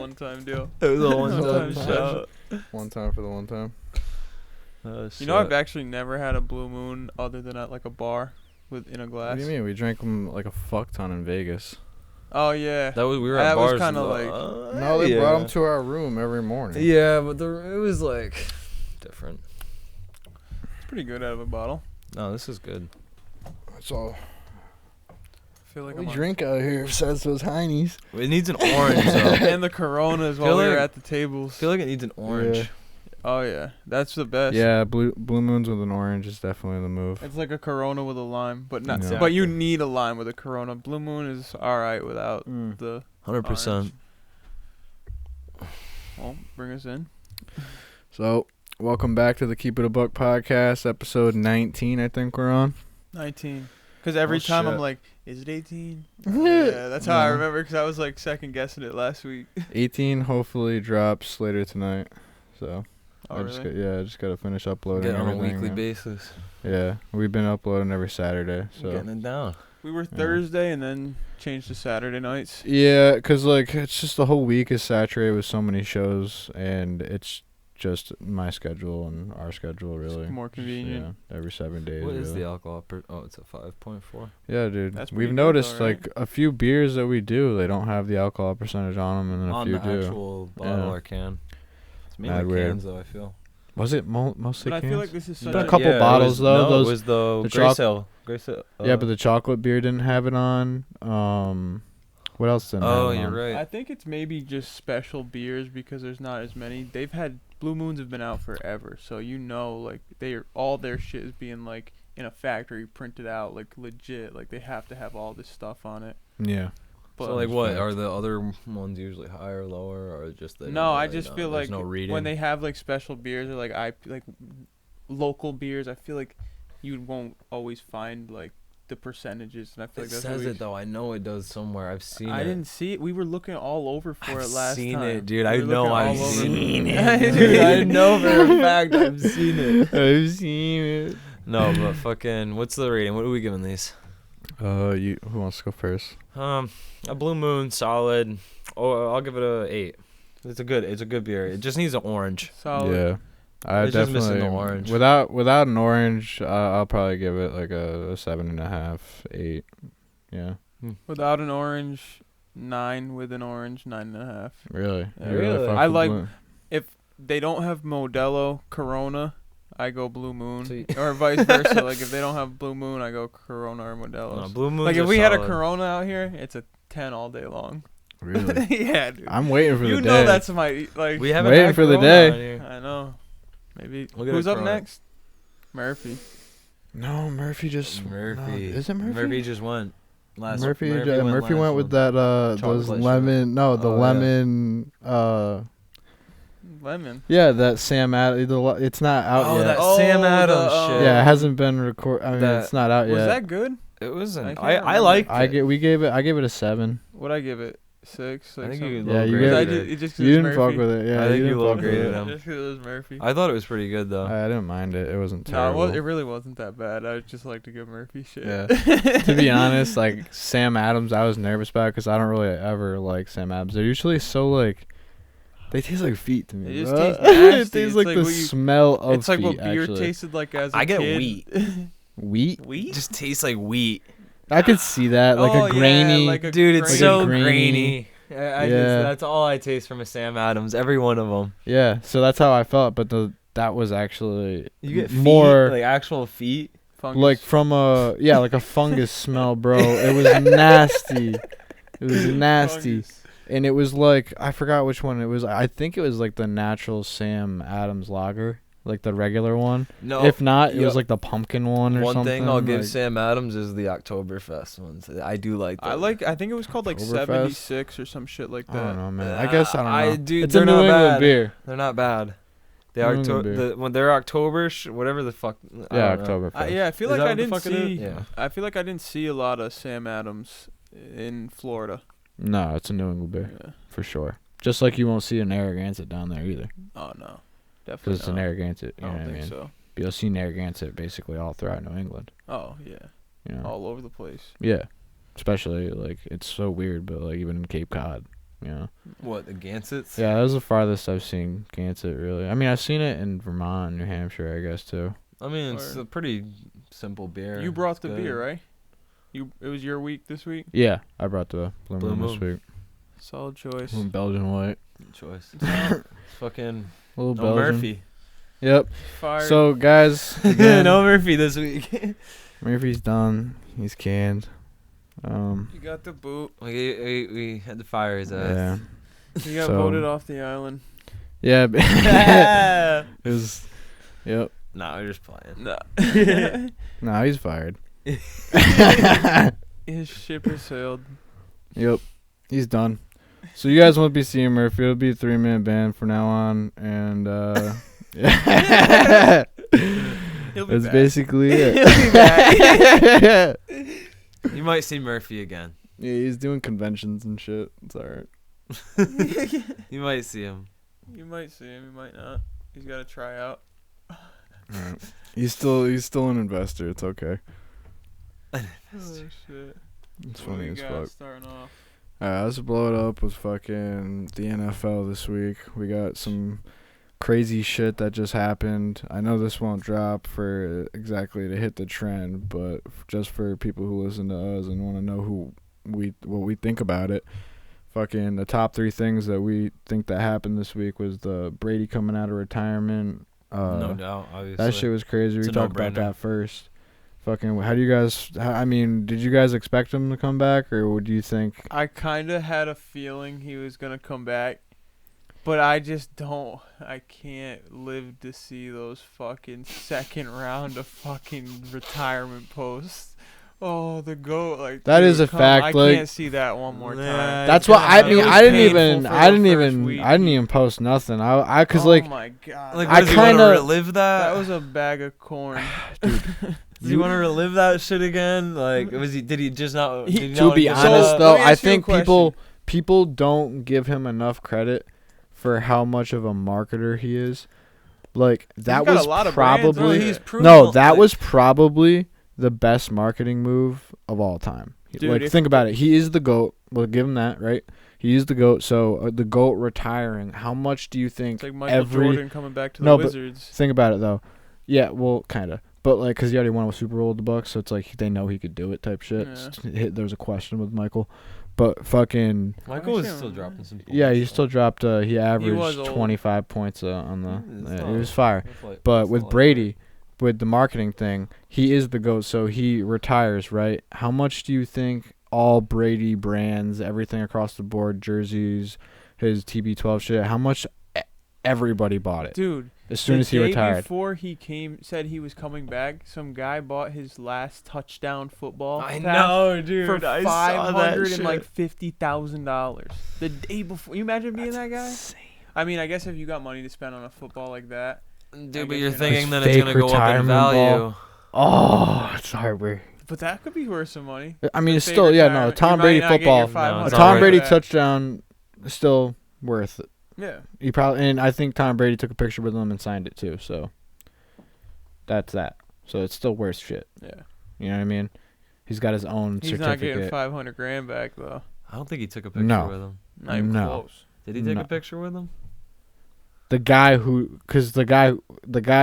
one-time deal. It was a One-time shout. One time for the one time. You know, I've actually never had a Blue Moon other than at like a bar in a glass. What do you mean? We drank them like a fuck ton in Vegas. Oh yeah. we were That at was bars. kinda like- No, they brought them to our room every morning. Yeah, but it was like different. It's pretty good out of a bottle. No, this is good. That's all I feel like we I'm drink out here besides those Heinies. It needs an orange though. and the Coronas while Feel we were like- at the tables. I feel like it needs an orange. Yeah. Oh yeah, that's the best. Yeah, blue moons with an orange is definitely the move. It's like a Corona with a lime, but not. Yeah. But you need a lime with a Corona. Blue Moon is all right without the 100%. orange. Well, bring us in. So, welcome back to the Keep It a Buck podcast, episode 19. I think we're on. 19. Because every Oh, time I'm shit. like, is it 18? Yeah, that's how I No. remember. Because I was like second guessing it last week. 18 hopefully drops later tonight. So Oh, I really? just gotta finish uploading Get on a everything. weekly now. basis. Yeah, we've been uploading every Saturday. So Getting it down. We were Thursday and then changed to Saturday nights. yeah, 'cause like it's just the whole week is saturated with so many shows, and it's just my schedule and our schedule really. more convenient. Yeah, every 7 days. What is really. the alcohol? It's a 5.4. Yeah, dude. That's pretty We've good noticed though, right? like a few beers that we do, they don't have the alcohol percentage on them, and then a On few the do. actual bottle Yeah. or can. It's Mad mainly weird. cans though, I feel. Was it mostly But I cans? feel like this is such Been a couple it bottles, was, though, No, those- it was the the Grey Sail. Grey Sail. Yeah, but the chocolate beer didn't have it on. What else didn't have it you're on? right. I think it's maybe just special beers because there's not as many. They've had Blue Moons have been out forever, so you know, like all their shit is being like in a factory printed out, like legit. Like they have to have all this stuff on it. Yeah. But So like, what fact. are the other ones usually higher, or lower, or just they? no, don't I really just know? feel There's like no reading. when they have like special beers or like local beers, I feel like you won't always find like the percentages, and I feel It like that's says what it though. I know it does somewhere. I've seen it. I didn't see it. We were looking all over for I've it last seen time. it, dude. We I were know looking I've all over. seen it. Dude, I know for a fact I've seen it. I've seen it. No, but fucking, what's the rating? What are we giving these? Who wants to go first? A Blue Moon, solid. Oh, I'll give it a 8. It's a good beer. It just needs an orange. Solid. Yeah. I It's just missing definitely the orange. Without an orange, I'll probably give it like a 7.5, 8. Yeah. Without an orange, 9. With an orange, 9.5. Really? Yeah. You Really? fuck I with like- Blue- If they don't have Modelo, Corona, I go Blue Moon, See- or vice versa. Like if they don't have Blue Moon, I go Corona or Modelo. No, Blue Moon. Like if we had a Corona out here, it's a 10 all day long. Really? Yeah, dude. I'm waiting for You the know day. that's my like. we haven't Waiting had for the Corona day. on here. I know. Maybe Look at who's that up Corona. next? Murphy. No, Murphy just. Murphy. No, is it Murphy? Murphy just went. Murphy last went with one. that those Chocolate lemon. No, the Oh, yeah. lemon. Lemon. Yeah, that Sam Adams. It's not out Oh, yet. that Oh, Sam the, Adams shit. Yeah, it hasn't been recorded. I mean, That- it's not out Was yet. that good? It wasn't. I can't I remember. liked I it. gave it a 7. What'd I give it? 6. Like I think something. you Yeah, low you graded gave- I it. did, it just 'cause You it was didn't fuck Murphy. with it. Yeah, I think you you didn't low fuck with graded it. him. Just 'cause it was Murphy. I thought it was pretty good though. I didn't mind it. It wasn't No, terrible. it really wasn't that bad. I just like to give Murphy shit. Yeah. To be honest, like Sam Adams, I was nervous about because I don't really ever like Sam Adams. They're usually so like, they taste like feet to me. They just bro. taste nasty. It tastes It's like like the what you- smell of It's like feet. what beer actually. tasted like as a I get kid. wheat. Wheat. Wheat just tastes like wheat. I could see that, like Oh, a yeah, grainy. like a Dude, it's Like a so grainy- grainy. I Yeah. just, that's all I taste from a Sam Adams. Every one of them. Yeah, so that's how I felt. But that was actually You get feet, more like actual feet. fungus. like from like a fungus smell, bro. It was nasty. It was nasty. Fungus. And it was like, I forgot which one it was. I think it was like the natural Sam Adams lager, like the regular one. No, If not, it yo, was like the pumpkin one or one something. thing I'll give like- Sam Adams is the Oktoberfest ones. I do like that. I think it was called like Oktoberfest? 76 or some shit like I that. don't know, man. I guess I don't know. Dude, It's they're a New not England bad. beer. They're not bad. They New are England beer. when they're October, whatever the fuck. I Yeah, don't know. Oktoberfest. Yeah, I feel Is like that I what the didn't fuck it is? see. Yeah. I feel like I didn't see a lot of Sam Adams in Florida. No, it's a New England beer Yeah. for sure. Just like you won't see an Narragansett down there either, Oh no, because definitely it's a not. Narragansett. I You know don't what I think mean? so. You'll see Narragansett basically all throughout New England. Oh yeah, You know? all over the place. Yeah, especially like it's so weird, but like even in Cape Cod, you know. What, the Gansets? Yeah, that was the farthest I've seen Gansett, really. I mean, I've seen it in Vermont, New Hampshire, I guess, too. I mean, it's Or- a pretty simple beer. You brought It's the good. beer, right? It was your week this week. Yeah, I brought the Blue Blue Moon this Moon. week. Solid choice. Belgian white. Good choice. It's fucking Little no Belgian. Murphy. Yep. Fired. So, guys, again, No Murphy this week. Murphy's done. He's canned. you got the boot. we had to fire his Yeah. ass. You got So- voted off the island. Yeah. Yeah. It was. Yep. Nah, we're just playing. No. No, he's fired. His ship has sailed. Yep. He's done. So you guys won't be seeing Murphy. It'll be a 3-minute ban from now on, and yeah. He'll be That's back. basically it. He'll be back. You might see Murphy again. Yeah, he's doing conventions and shit. It's alright. You might see him. You might see him. You might not. He's got to try out. Alright. He's still an investor. It's okay. Oh shit. It's What funny we as got fuck. starting off? Alright, let's blow it up with fucking the NFL this week. We got some crazy shit that just happened. I know this won't drop for exactly to hit the trend, but just for people who listen to us and want to know what we think about it. Fucking the top 3 things that we think that happened this week was the Brady coming out of retirement. No doubt, obviously. That shit was crazy. It's We a talked about no-brainer. that first. Fucking, how do you guys? I mean, did you guys expect him to come back, or what do you think? I kind of had a feeling he was gonna come back, but I just don't. I can't live to see those fucking second round of fucking retirement posts. Oh, the GOAT! Like That dude, is a come- fact, I like- can't see that one more Nah, time. That's it's why gonna I happen. mean It was I didn't painful even for I the didn't first even week. I didn't even post nothing. I cause oh like my god! Like, I does he want to kinda- relive that? that was a bag of corn. Does he want to relive that shit again? Like, was he? Did he just not? He- did he to not be give honest up? though, let me I ask you a think question. people don't give him enough credit for how much of a marketer he is. Like that got was a lot of brands, probably though. he's proven no, that like- was probably the best marketing move of all time. Dude, like if- think about it. He is the GOAT. We'll give him that, right? He is the GOAT. So the GOAT retiring. How much do you think It's like Michael every Jordan coming back to the No, but- Wizards. Think about it though. Yeah, well, kind of. But like, cause he already won a Super Bowl with the Bucks, so it's like they know he could do it, type shit. Yeah. There was a question with Michael, but fucking Michael was Actually, still dropping some. yeah, he points, still dropped. He was averaged old. 25 points on the. It's it not- was fire. it's like- But it's with not like Brady, with the marketing thing, he is the GOAT, so he retires, right? How much do you think all Brady brands, everything across the board, jerseys, his TB12 shit, how much everybody bought it Dude, as soon the as he day retired? before he said he was coming back, some guy bought his last touchdown football I pass know, dude. for I saw that $550,000. The day before. You imagine being that guy? I mean, I guess if you got money to spend on a football like that. Dude, I but guess you're you're thinking not- that it's Fake gonna go up in retirement value. ball. Oh, it's hard. But that could be worth some money. I mean, The it's fake still yeah, no. retirement. Tom You might Brady not get football, your No, $500 it's Tom not Brady back. touchdown, is still worth it. Yeah. He probably and I think Tom Brady took a picture with him and signed it too. So that's that. So it's still worth shit. Yeah. You know what I mean? He's got his own He's not getting certificate. $500,000 back though. I don't think he took a picture No. with him. Not even No. close. Did he take No. a picture with him? The guy who, cause the guy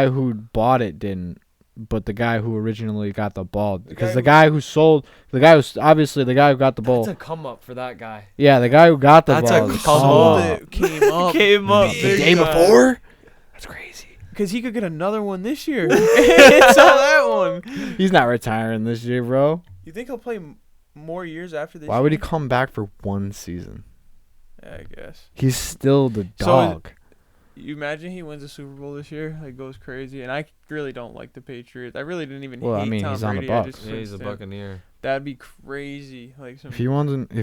who bought it didn't, but the guy who originally got the ball, because the guy who sold, the guy who's obviously the guy who got the ball. That's a come up for that guy. Yeah, the guy who got the That's a ball. is come sold up. it. Came up. Came up The big day time. before. That's crazy. Because he could get another one this year. It's all that one. He's not retiring this year, bro. You think he'll play more years after this Why would he year? come back for one season? Yeah, I guess. He's still the So dog. You imagine he wins a Super Bowl this year, like goes crazy, and I really don't like the Patriots. I really didn't even Well, I hate mean, Tom he's on the Brady. I Bucs. just Yeah, he's a couldn't stand- Buccaneer. That'd be crazy. Like some, If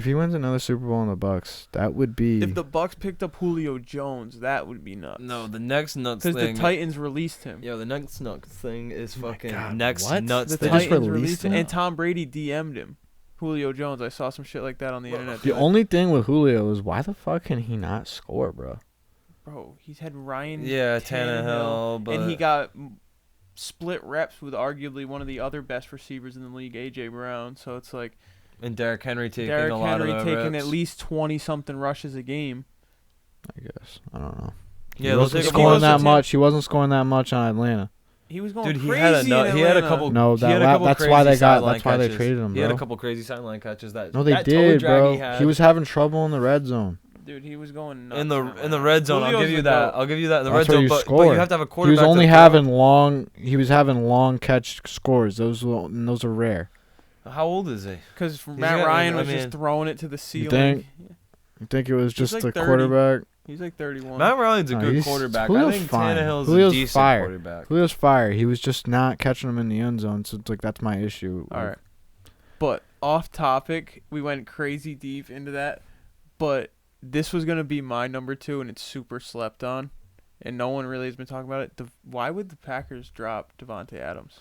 he wins another Super Bowl in the Bucks, that would be. if the Bucks picked up Julio Jones, that would be nuts. No, the next nuts because the thing. Titans released him. Yo, the next nuts thing is Oh my fucking God, next what? nuts The They thing. just Titans released released him? him, and Tom Brady DM'd him. Julio Jones. I saw some shit like that on the internet. The today. only thing with Julio is why the fuck can he not score, bro? Bro, he's had Ryan. Yeah, Tannehill, but and he got split reps with arguably one of the other best receivers in the league, AJ Brown. So it's like, And Derrick Henry taking Derrick a lot Henry of the taking reps. at least 20-something rushes a game. I guess. I don't know. Yeah, he they'll wasn't take a scoring bunch that of much. He wasn't scoring that much on Atlanta. He was going Dude, crazy he had in Atlanta. he had a couple. No, he had a couple that's crazy why they sideline that's why they catches. traded him, He had a bro. couple crazy sideline catches. No, they that toe did, drag bro. He, had He was having trouble in the red zone. Dude, he was going nuts in the red zone. I'll Julio's give you the that. GOAT. I'll give you that in the That's red where zone. you But score. you have to have a He quarterback. was only to having long catch scores. Those are rare. How old is he? Because He's Matt got- Ryan I was mean- just throwing it to the ceiling. think? You think it was just like the 30. quarterback? He's like 31. Matt Ryan's a No, good he's- quarterback. I Julio's think fine. Tannehill's Julio's a decent fire. quarterback. Julio's fire. He was just not catching them in the end zone. So it's like that's my issue. All right. But off topic, we went crazy deep into that. But this was going to be my number 2, and it's super slept on. And no one really has been talking about it. Why would the Packers drop Devontae Adams?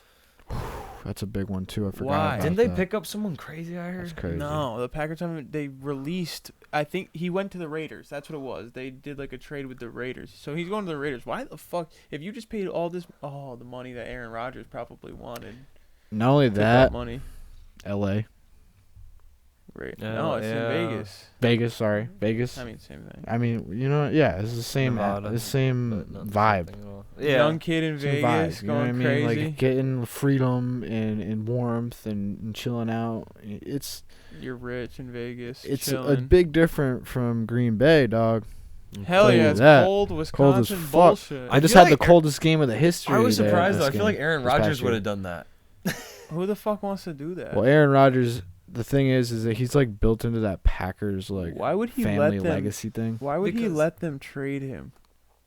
That's a big one too. I forgot. Why? about Didn't they that. pick up someone crazy? I heard. That's crazy. No, the Packers haven't. They released. I think he went to the Raiders. That's what it was. They did like a trade with the Raiders. So he's going to the Raiders. Why the fuck? If you just paid all this, the money that Aaron Rodgers probably wanted. Not only Took that, money. L.A., Right. Yeah, No, it's yeah. in Vegas. Vegas. Sorry, Vegas. I mean, same thing. I mean, you know, yeah, it's the same. Nevada, The same but not the vibe. same thing at all. Young kid in Same Vegas vibe. You know what I going mean? crazy. Like getting freedom and warmth and chilling out. It's You're rich in Vegas. a chilling. big different from Green Bay, dog. Hell tell yeah, you it's that. cold. Cold as Wisconsin fuck. bullshit. I just feel had like the coldest game of the history. I was there surprised though. this I feel like game, Aaron this past Rodgers year. would have done that. Who the fuck wants to do that? Well, Aaron Rodgers. The thing is that he's like built into that Packers like Why would he family let them? legacy thing. Why would he Because- let them trade him?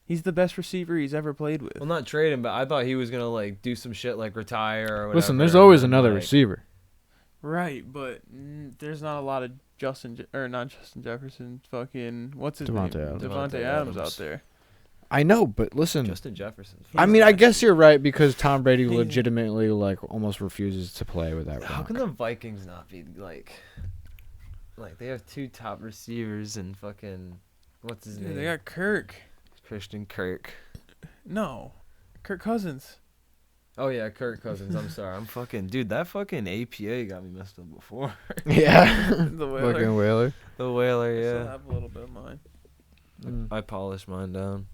He's the best receiver he's ever played with. Well, not trade him, but I thought he was gonna like do some shit like retire or whatever. Listen, there's always and, another like, receiver. Right, but there's not a lot of not Justin Jefferson. Fucking what's his Devontae name? Adams. Devontae Adams out there. I know, but listen. Justin Jefferson. I mean, I guess you're right because Tom Brady He- legitimately like almost refuses to play with that. How rock. can the Vikings not be like they have 2 top receivers and fucking what's his Dude, name? they got Kirk. Christian Kirk. No, Kirk Cousins. Oh yeah, Kirk Cousins. I'm sorry. I'm fucking dude. That fucking APA got me messed up before. Yeah, The Whaler. fucking Whaler. The Whaler, I still yeah. have a little bit of mine. I polished mine down.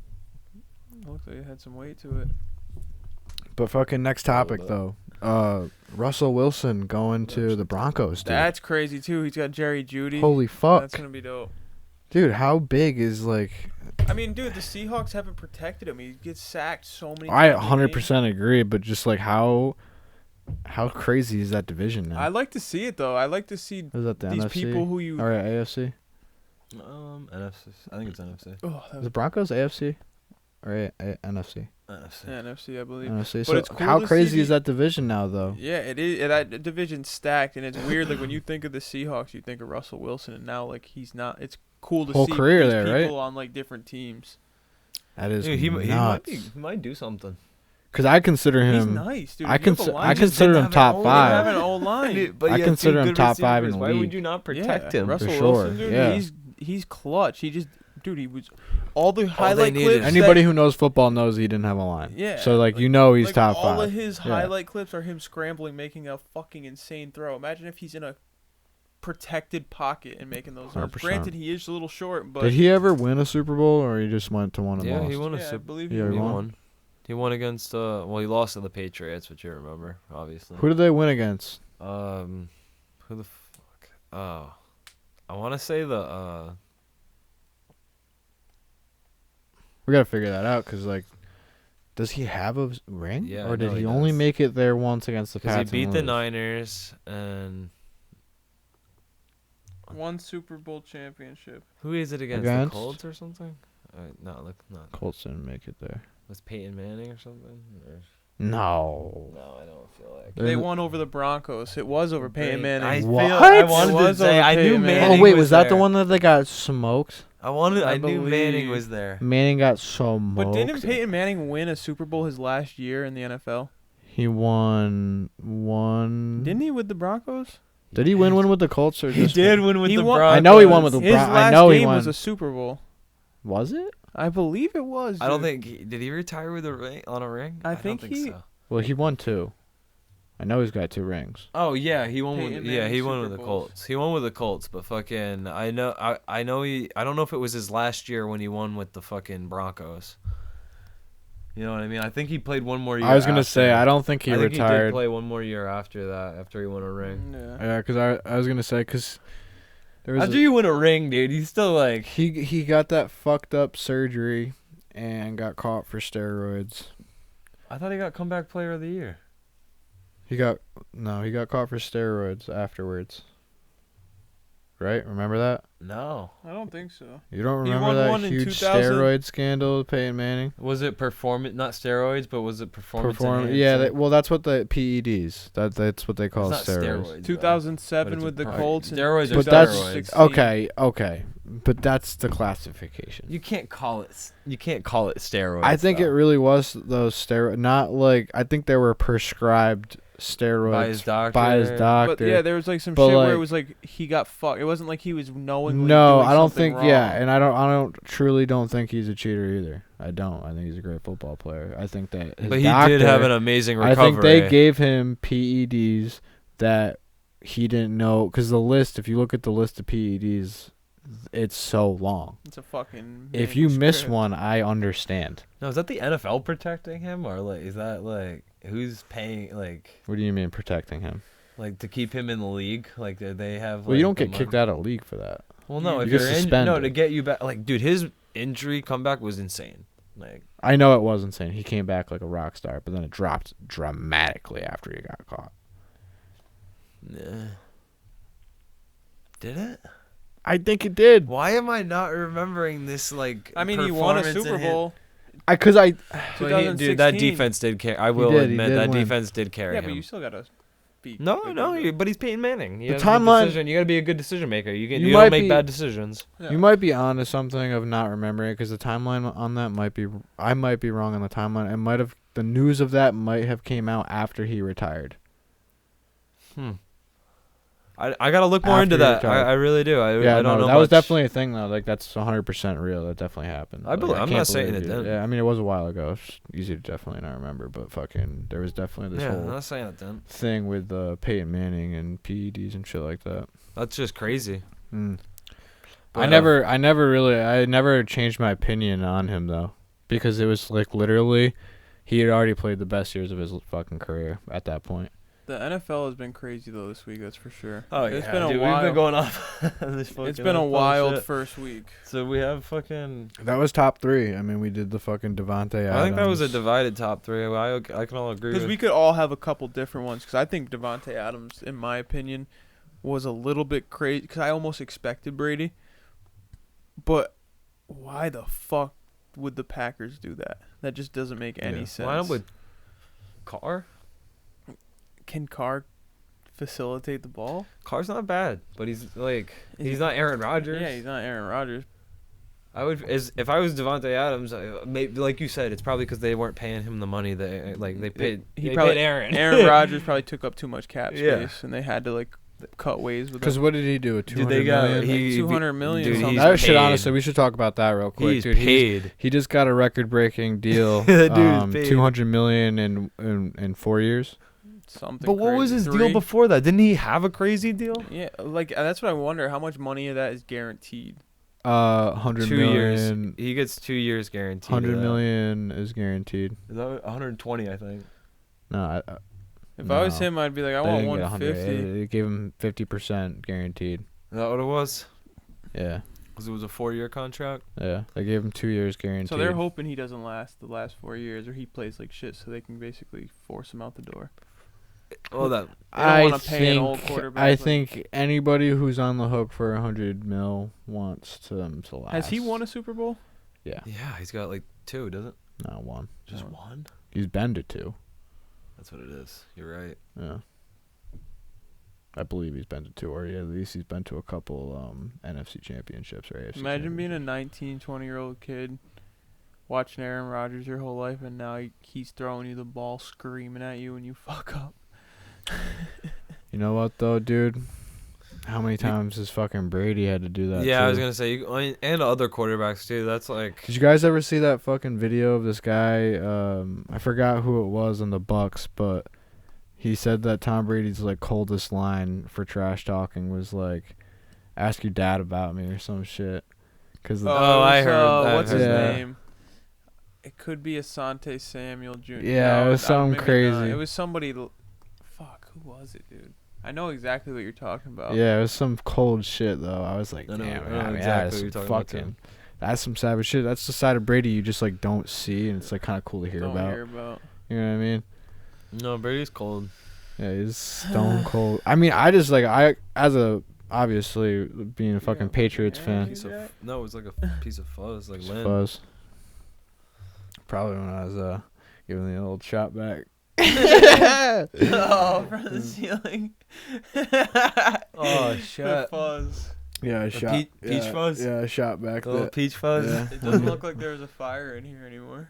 Looks like it had some weight to it. But fucking next topic though. Russell Wilson going to the Broncos, dude. That's crazy too. He's got Jerry Jeudy. Holy fuck, That's gonna be dope. dude! How big is like? I mean, dude, the Seahawks haven't protected him. He gets sacked so many I times. a game. 100% agree, but just like how crazy is that division now? I like to see it though. I like to see Is that the these NFC? people who you. All right, AFC. NFC. I think it's NFC. Oh, that Is was the Broncos AFC? Or NFC? NFC. NFC, I believe. NFC. But So it's cool how to see crazy is the- that division now, though? Yeah, it is. That division's stacked, and it's weird. Like when you think of the Seahawks, you think of Russell Wilson, and now like he's not. It's cool to Whole see career these there, right? people on like different teams. That is Dude, he might nuts. he might do something. Because I consider He's him. nice, dude. I You have a consi- line- I You just consider didn't him have top an O- five. You have an O-line. Dude, but I he has consider 2 him good top 5 in receivers. the Why would league. you not protect him? Russell For Wilson, sure, dude, yeah. he's clutch. Dude, he was all the highlight needed clips. is- Anybody who knows football knows he didn't have a line. Yeah, So like like- you know he's like top all 5. of his Yeah. highlight clips are him scrambling, making a fucking insane throw. Imagine if he's in a protected pocket and making those runs. 100%. Granted, he is a little short, but Did he ever win a Super Bowl, or he just went to one and Yeah, lost? he won a yeah, I Super. believe Yeah, he he won. won. He won against well, he lost to the Patriots, which you remember, obviously. Who did they win against? Who the fuck? Oh, I want to say the We gotta figure that out, cause like, does he have a ring? Yeah, or I did know he he only does. make it there once against the because Pats? he and beat the lose? Niners and One Super Bowl championship. who is it against? Against? The Colts or something? No, look, no. Colts didn't make it there. Was Peyton Manning or something? Or, No. no, I don't feel like. They won over the Broncos. It was over Peyton Manning. I What? feel I It wanted to was say over I knew Peyton Manning. Manning. Oh wait, was that the there. one that they got smoked? I wanted. I I knew Manning believe- was there. Manning got smoked. But didn't Peyton Manning win a Super Bowl his last year in the NFL? He won one. Didn't he with the Broncos? Did he win one with the Colts or He just did win with He the won- Broncos. I know he won with the His Bron- I last know he game won. was a Super Bowl. Was it? I believe it was. I don't dude. think did he retire with a ring on a ring? I don't think think he- so. Well, he won 2. I know he's got 2 rings. Oh yeah, he won Peyton with Manning he won Super with the Bowls. Colts. He won with the Colts, but fucking I know I don't know if it was his last year when he won with the fucking Broncos. You know what I mean? I think he played one more year. I was gonna after. say I don't think he I think he did retired. play one more year after that, after he won a ring. Yeah. Yeah, because I was gonna say because there was After you win a ring, dude, he's still like. he got that fucked up surgery and got caught for steroids. I thought he got comeback player of the year. He got caught for steroids afterwards. Right? Remember that? No. I don't think so. You don't He remember won one that in huge 2000? steroid scandal with Peyton Manning? Was it performance? Not steroids, but was it performance? Yeah, well, that's what the PEDs. That's what they call It's not steroids. steroids. 2007 it's with the a- Colts. and Steroids are But that's 2016. okay, but that's the classification. You can't call it. You can't call it steroids. I think it though. really was those steroids. Not like I think they were prescribed steroids by his doctor. But yeah, there was like some But, shit where like- it was like he got fucked. It wasn't like he was knowingly. No, doing I don't something think. Yeah, wrong. and I truly don't think he's a cheater either. I don't. I think he's a great football player. I think that his But he doctor, did have an amazing recovery. I think they gave him PEDs that he didn't know because the list. If you look at the list of PEDs, it's so long. It's a fucking. If you miss manuscript. one, I understand. No, is that the NFL protecting him, or like is that like who's paying like What do you mean protecting him? to keep him in the league? Like do they have? Well, you don't the get kicked out of league for that. Well, no, You if get you're no suspended. to get you back. Like, dude, his injury comeback was insane. Like, I know it was insane. He came back like a rock star, but then it dropped dramatically after he got caught. nah. Did it? I think it did. Why am I not remembering this? Like, I mean, he won a performance in Super him? Bowl. But dude, that 2016. defense did carry. I will did, he admit did that win. defense did carry Yeah, him. but you still gotta beat. No, the no, good but he's Peyton Manning. He The has a good timeline- decision. You got to be a good decision maker. You You don't might make be- bad decisions. Yeah. You might be onto something of not remembering because the timeline on that might be. I might be wrong on the timeline. It might have the news of that might have came out after he retired. I gotta look more After into he that. retired. I really do. I Yeah, don't know. that was much. definitely a thing though. Like that's 100% real. That definitely happened. I believe- I'm can't not saying believe it you- didn't. Yeah, I mean it was a while ago. It's easy to definitely not remember, but fucking there was definitely this Yeah, I'm whole not saying it then. thing with Peyton Manning and PEDs and shit like that. That's just crazy. Mm. But, I never changed my opinion on him though, because it was like literally, he had already played the best years of his fucking career at that point. The NFL has been crazy though this week. That's for sure. Oh It's yeah, been a dude, wild. we've been going off. This It's fucking been a NFL wild shit. first week. So we have fucking. That was top 3. I mean, we did the fucking Devontae Adams. I think that was a divided top 3. I can all agree. Because with. we could all have a couple different ones. Because I think Devontae Adams, in my opinion, was a little bit crazy. Because I almost expected Brady. But why the fuck would the Packers do that? That just doesn't make any sense. Line up with Carr. Can Carr facilitate the ball? Carr's not bad, but he's like Is he's he- not Aaron Rodgers. Yeah, he's not Aaron Rodgers. I would if I was Devontae Adams, maybe like you said, it's probably because they weren't paying him the money that like they paid. He they probably paid Aaron. Aaron Rodgers probably took up too much cap space, Yeah. and they had to like cut ways with Because him. what did he do? 200 Dude, they got million? he 200 million. Dude, something. he's That shit, paid. honestly, we should talk about that real quick, He's dude. paid. He just got a record-breaking deal. That dude is paid. 200 million in 4 years. Something. But what was crazy. his deal 3? before that? Didn't he have a crazy deal? Yeah, like that's what I wonder. How much money of that is guaranteed? 100 2 million. years. He gets 2 years guaranteed. 100 of that. million is guaranteed. Is that 120? I think. No, If I was No. him, I'd be like, I they want didn't get 150. 100. They gave him 50% guaranteed. Is that what it was? Yeah, Because it was a 4-year contract. yeah. They gave him 2 years guaranteed. So they're hoping he doesn't last the last 4 years, or he plays like shit, so they can basically force him out the door. Well, that They don't I wanna pay an old think quarterback, I like- think anybody who's on the hook for 100 mil wants them to last. Has he won a Super Bowl? Yeah, yeah, he's got like 2, doesn't? not one. Just Oh. 1. He's been to 2. That's what it is. You're right. Yeah. I believe he's been to 2, or at least he's been to a couple NFC championships or AFC. Imagine being a championships. 19, 20-year-old kid watching Aaron Rodgers your whole life, and now he's throwing you the ball, screaming at you, and you fuck up. You know what though, dude? How many times has fucking Brady had to do that? Yeah, I was too? gonna say, and other quarterbacks too. That's like. Did you guys ever see that fucking video of this guy? I forgot who it was on the Bucks, but he said that Tom Brady's like coldest line for trash talking was like, "Ask your dad about me" or some shit. Cause Oh, I heard that. What's his Yeah. name? It could be Asante Samuel Jr. Yeah, it was something maybe not. crazy. It was somebody. Fuck, who was it, dude? I know exactly what you're talking about. yeah, it was some cold shit though. I was like, I know- damn, I know man, exactly that's what you're some talking about, fucking. That's some savage shit. That's the side of Brady you just like don't see, and it's like kind of cool to hear Don't about. hear about. You know what I mean? No, Brady's cold. Yeah, he's stone cold. I mean, I just like as a obviously being a fucking Yeah, Patriots yeah, fan. Piece of Jack? no, it was like a piece of fuzz, like Just Lynn. fuzz. Probably when I was giving the old shot back. Oh, from the ceiling. Oh, The shit. fuzz. Yeah, I shot. peach fuzz? Yeah, I shot back. The little that. peach fuzz. Yeah. It doesn't look like there's a fire in here anymore.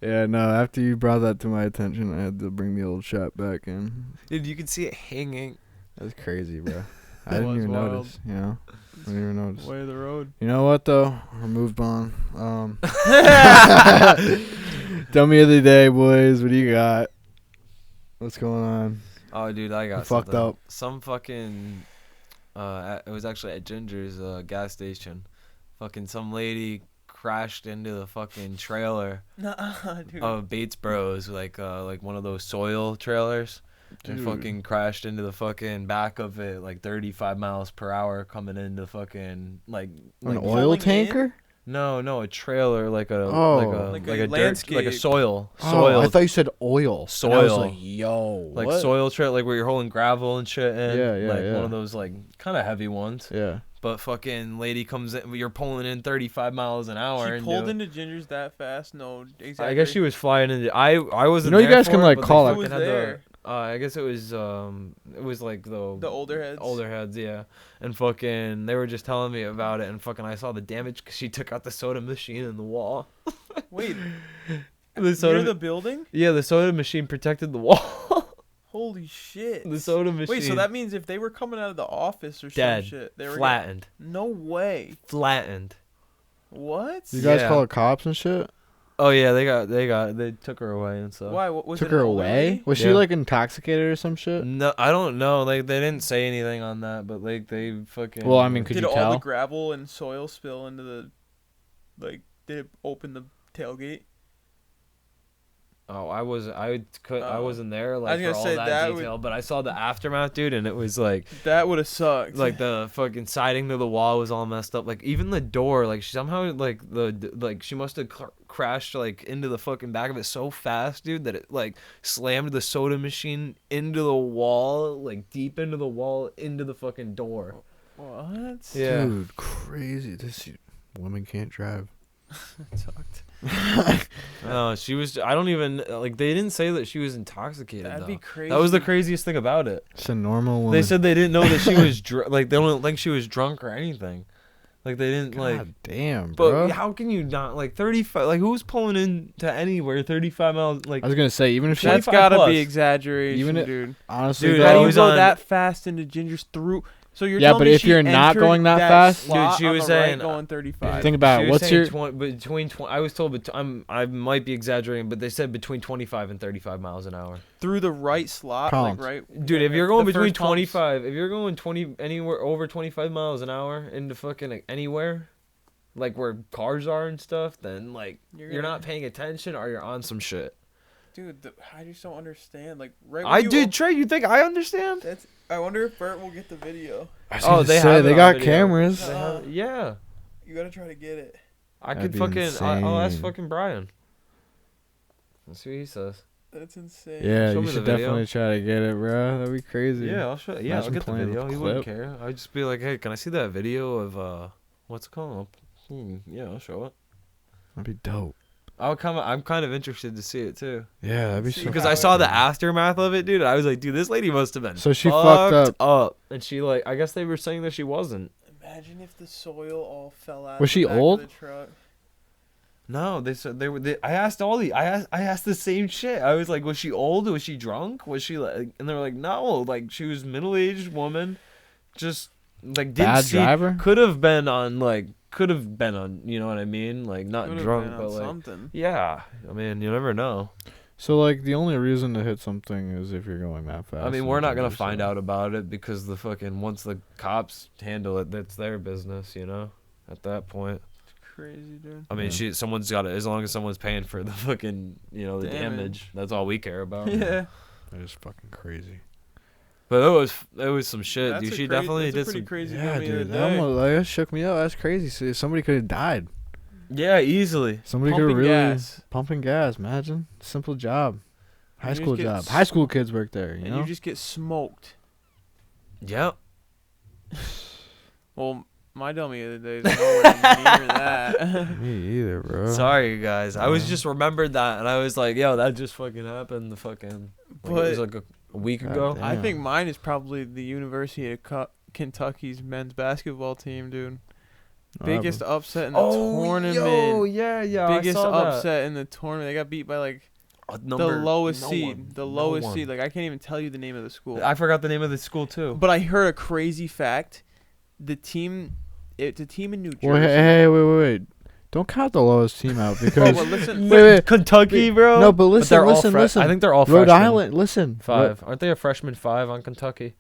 Yeah, no. After you brought that to my attention, I had to bring the old shot back in. Dude, you could see it hanging. That's crazy, bro. I That didn't was even wild. notice. You know, I didn't even notice. Way of the road. You know what though? We're moved on. Dummy of the day, boys. What do you got? What's going on? Oh, dude, I got You fucked something. up. Some fucking. It was actually at Ginger's gas station. Fucking some lady crashed into the fucking trailer Nuh-uh, dude. of Bates Bros, like one of those soil trailers, and Dude. fucking crashed into the fucking back of it, like 35 miles per hour coming into fucking like An like oil pulling in? tanker? no, a trailer like a Oh. Like like a a dirt, like a landscape. soil Oh, I thought you said oil. And I was Soil. like, yo, like what? soil trail, like where you're holding gravel and shit in. Yeah, yeah, like yeah. one of those like kind of heavy ones. Yeah. But fucking lady comes in, you're pulling in 35 miles an hour. She and pulled into Ginger's that fast? No, exactly. I guess she was flying into. I wasn't. You know, you there guys for can, it, like, but they call fucking it- had Who was there? I guess it was like The older heads. older heads, yeah, and fucking they were just telling me about it, and fucking I saw the damage because she took out the soda machine in the wall. Wait, The soda, near the building? yeah, the soda machine protected the wall. Holy shit. The soda machine. Wait, so that means if they were coming out of the office or Dead. some shit, they were flattened, no way. flattened. What? You guys Yeah. call the cops and shit? Oh yeah, they took her away and stuff. Why? What was Took it? her an older away? lady? Was she Yeah. like intoxicated or some shit? No, I don't know. Like they didn't say anything on that, but like they fucking. Well, I mean, could Did you all tell? the gravel and soil spill into the, like, did it open the tailgate? Oh, I Oh. wasn't there like I was for gonna all say that, that detail, but I saw the aftermath, dude, and it was like That would have sucked. the fucking siding to the wall was all messed up. Like even the door, like somehow like she must have crashed like into the fucking back of it so fast, dude, that it like slammed the soda machine into the wall, like deep into the wall, into the fucking door. What? Yeah. Dude, crazy. This woman can't drive. That sucked. No, she was. I don't even like. They didn't say that she was intoxicated. That'd though. be crazy. That was the craziest thing about it. It's a normal woman. They said they didn't know that she was like they don't think she was drunk or anything. Like they didn't God like. damn, But bro. how can you not like 35? Like who's pulling into anywhere 35 miles? Like I was gonna say, even if she, That's 25 gotta plus. be exaggeration, Even it- dude. honestly, Dude, though, How do I you was go on- that fast into Ginger's through? So you're Yeah, telling but me if she you're not entered going that fast- slot Dude, she on was the right saying- going 35. think about she it. was What's saying your? between 20, I was told I might be exaggerating, but they said between 25 and 35 miles an hour. Through the right slot, Pumps. like right. Dude, if yeah, you're going the between first pumps. 25, if you're going 20 anywhere over 25 miles an hour into fucking like, anywhere, like where cars are and stuff, then like You're you're gonna- not paying attention or you're on some shit. Dude, I just don't understand. Like right. when I you did, Trey. You think I understand? That's. I wonder if Bert will get the video. I was Oh, gonna they say, have it they on got video. cameras. They have- yeah, You gotta try to get it. I That'd could be fucking. I'll ask insane. fucking Brian. Let's see what he says. That's insane. Yeah, Show you me should the video. definitely try to get it, bro. That'd be crazy. Yeah, I'll show. Yeah, I'll Imagine get the playing video. the He wouldn't clip. care. I'd just be like, hey, can I see that video of what's it called? Yeah, I'll show it. That'd be dope. I'm kind of interested to see it too. Yeah, that'd be See so. Because how I it saw the is. aftermath of it, dude. I was like, dude, this lady must have been. So she fucked up, and she like, I guess they were saying that she wasn't. Imagine if the soil all fell out. Was of she the back of old? the truck. No, they said they were. I asked I asked the same shit. I was like, was she old? Was she drunk? Was she like? And they were like, no, like she was middle-aged woman, just like didn't Bad see. driver? Could have been on, you know what I mean? Like not Could've drunk, been but on like something. yeah. I mean, you never know. So like the only reason to hit something is if you're going that fast. I mean, we're not gonna sometimes, find so- out about it because the fucking once the cops handle it, that's their business, you know. At that point, Crazy, dude. I mean, Yeah. someone's got it. As long as someone's paying for the fucking, you know, the damage, that's all we care about. Yeah. That is fucking crazy. But it was some shit, That's dude. a She cra- definitely that's a did pretty some. crazy Yeah, dummy of the dude, that, day. almost, like, that shook me up. That's crazy. So somebody could have died. Yeah, easily. Somebody could have Pumping really gas. pumping gas. Imagine, simple job, high And you school just get job. s- High school kids work there. You And know. you just get smoked. Yep. Well, my dummy of the day is nowhere near that. Me either, bro. Sorry, guys. I was Yeah. just remembered that, and I was like, yo, that just fucking happened. The fucking. Like, it was But like a week God ago. damn. I think mine is probably the University of Kentucky's men's basketball team, dude. Biggest upset in the tournament. Oh, yeah. Biggest upset in the tournament. They got beat by like the lowest seed. The lowest seed. Like I can't even tell you the name of the school. I forgot the name of the school too. But I heard a crazy fact. It's a team in New Jersey. Well, hey, wait. Don't count the lowest team out because. well, listen. Wait. Kentucky, bro. No, but listen, they're all listen. I think they're all Rhode freshmen. Island, listen. 5. Aren't they a freshman 5 on Kentucky?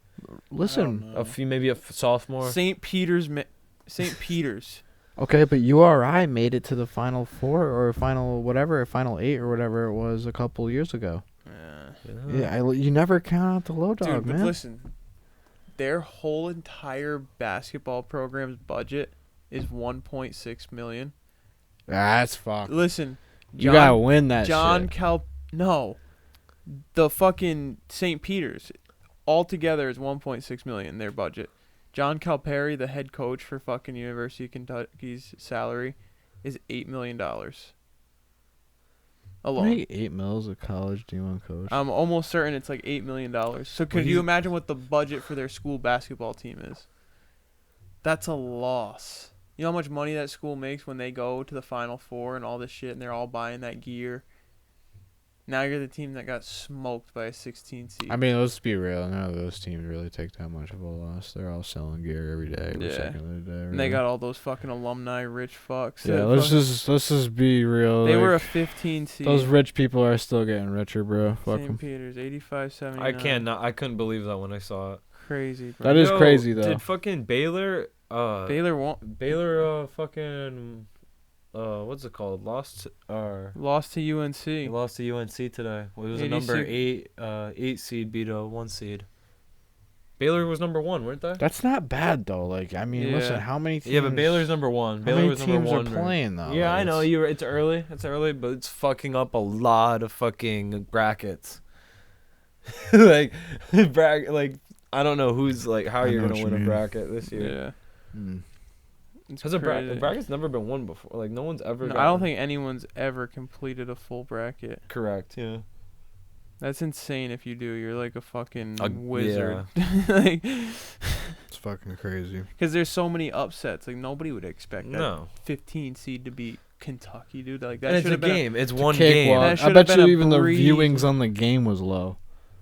Listen. A few, maybe a sophomore. St. Peter's. St. Peter's. Okay, but URI made it to the Final Four or Final whatever, Final 8 or whatever it was a couple years ago. Yeah, you never count out the low dog, Dude, but man. listen. Their whole entire basketball program's budget is 1.6 million. That's fucked. Listen, You gotta win that shit. No, the fucking St. Peter's altogether is 1.6 million. Their budget. John Calipari, the head coach for fucking University of Kentucky's salary, is $8 million. Alone. Make 8 mils a college D1 coach. I'm almost certain it's like $8 million. So could you imagine what the budget for their school basketball team is? That's a loss. You know how much money that school makes when they go to the Final Four and all this shit, and they're all buying that gear. Now you're the team that got smoked by a 16 seed. I mean, let's be real. None of those teams really take that much of a loss. They're all selling gear every day. Every Yeah. second of the day. and they really. got all those fucking alumni rich fucks. Yeah, that let's fucking- just be real. They were a like, 15 seed. those rich people are still getting richer, bro. Fuck St. 'em. Peter's 85-79. I couldn't believe that when I saw it. Crazy, bro. That is crazy, though. Did fucking Baylor Baylor won't fucking what's it called? Lost to UNC. lost to UNC today. It was a number 8 seed beat a 1 seed. Baylor was number 1, weren't they? That's not bad though. Like, I mean, listen, Yeah. how many teams? Yeah, but Baylor's number 1. How Baylor many was number teams 1. are playing though? Yeah, Like, I know. it's- It's early, but it's fucking up a lot of fucking brackets. like I don't know who's like how I you're know gonna what win you a mean. bracket this year. Yeah. Mm. It's Because a crazy. bracket's never been won before. Like no one's ever. No, got I don't one. think anyone's ever completed a full bracket. Correct. Yeah. That's insane if you do. You're like a fucking A- wizard. like, It's fucking crazy. because there's so many upsets. Like nobody would expect that No. 15 seed to beat Kentucky, dude. Like that And it's should a have been. game. It's one Cakewalk. game. That I should've bet been you a even the breeze. viewings on the game was low.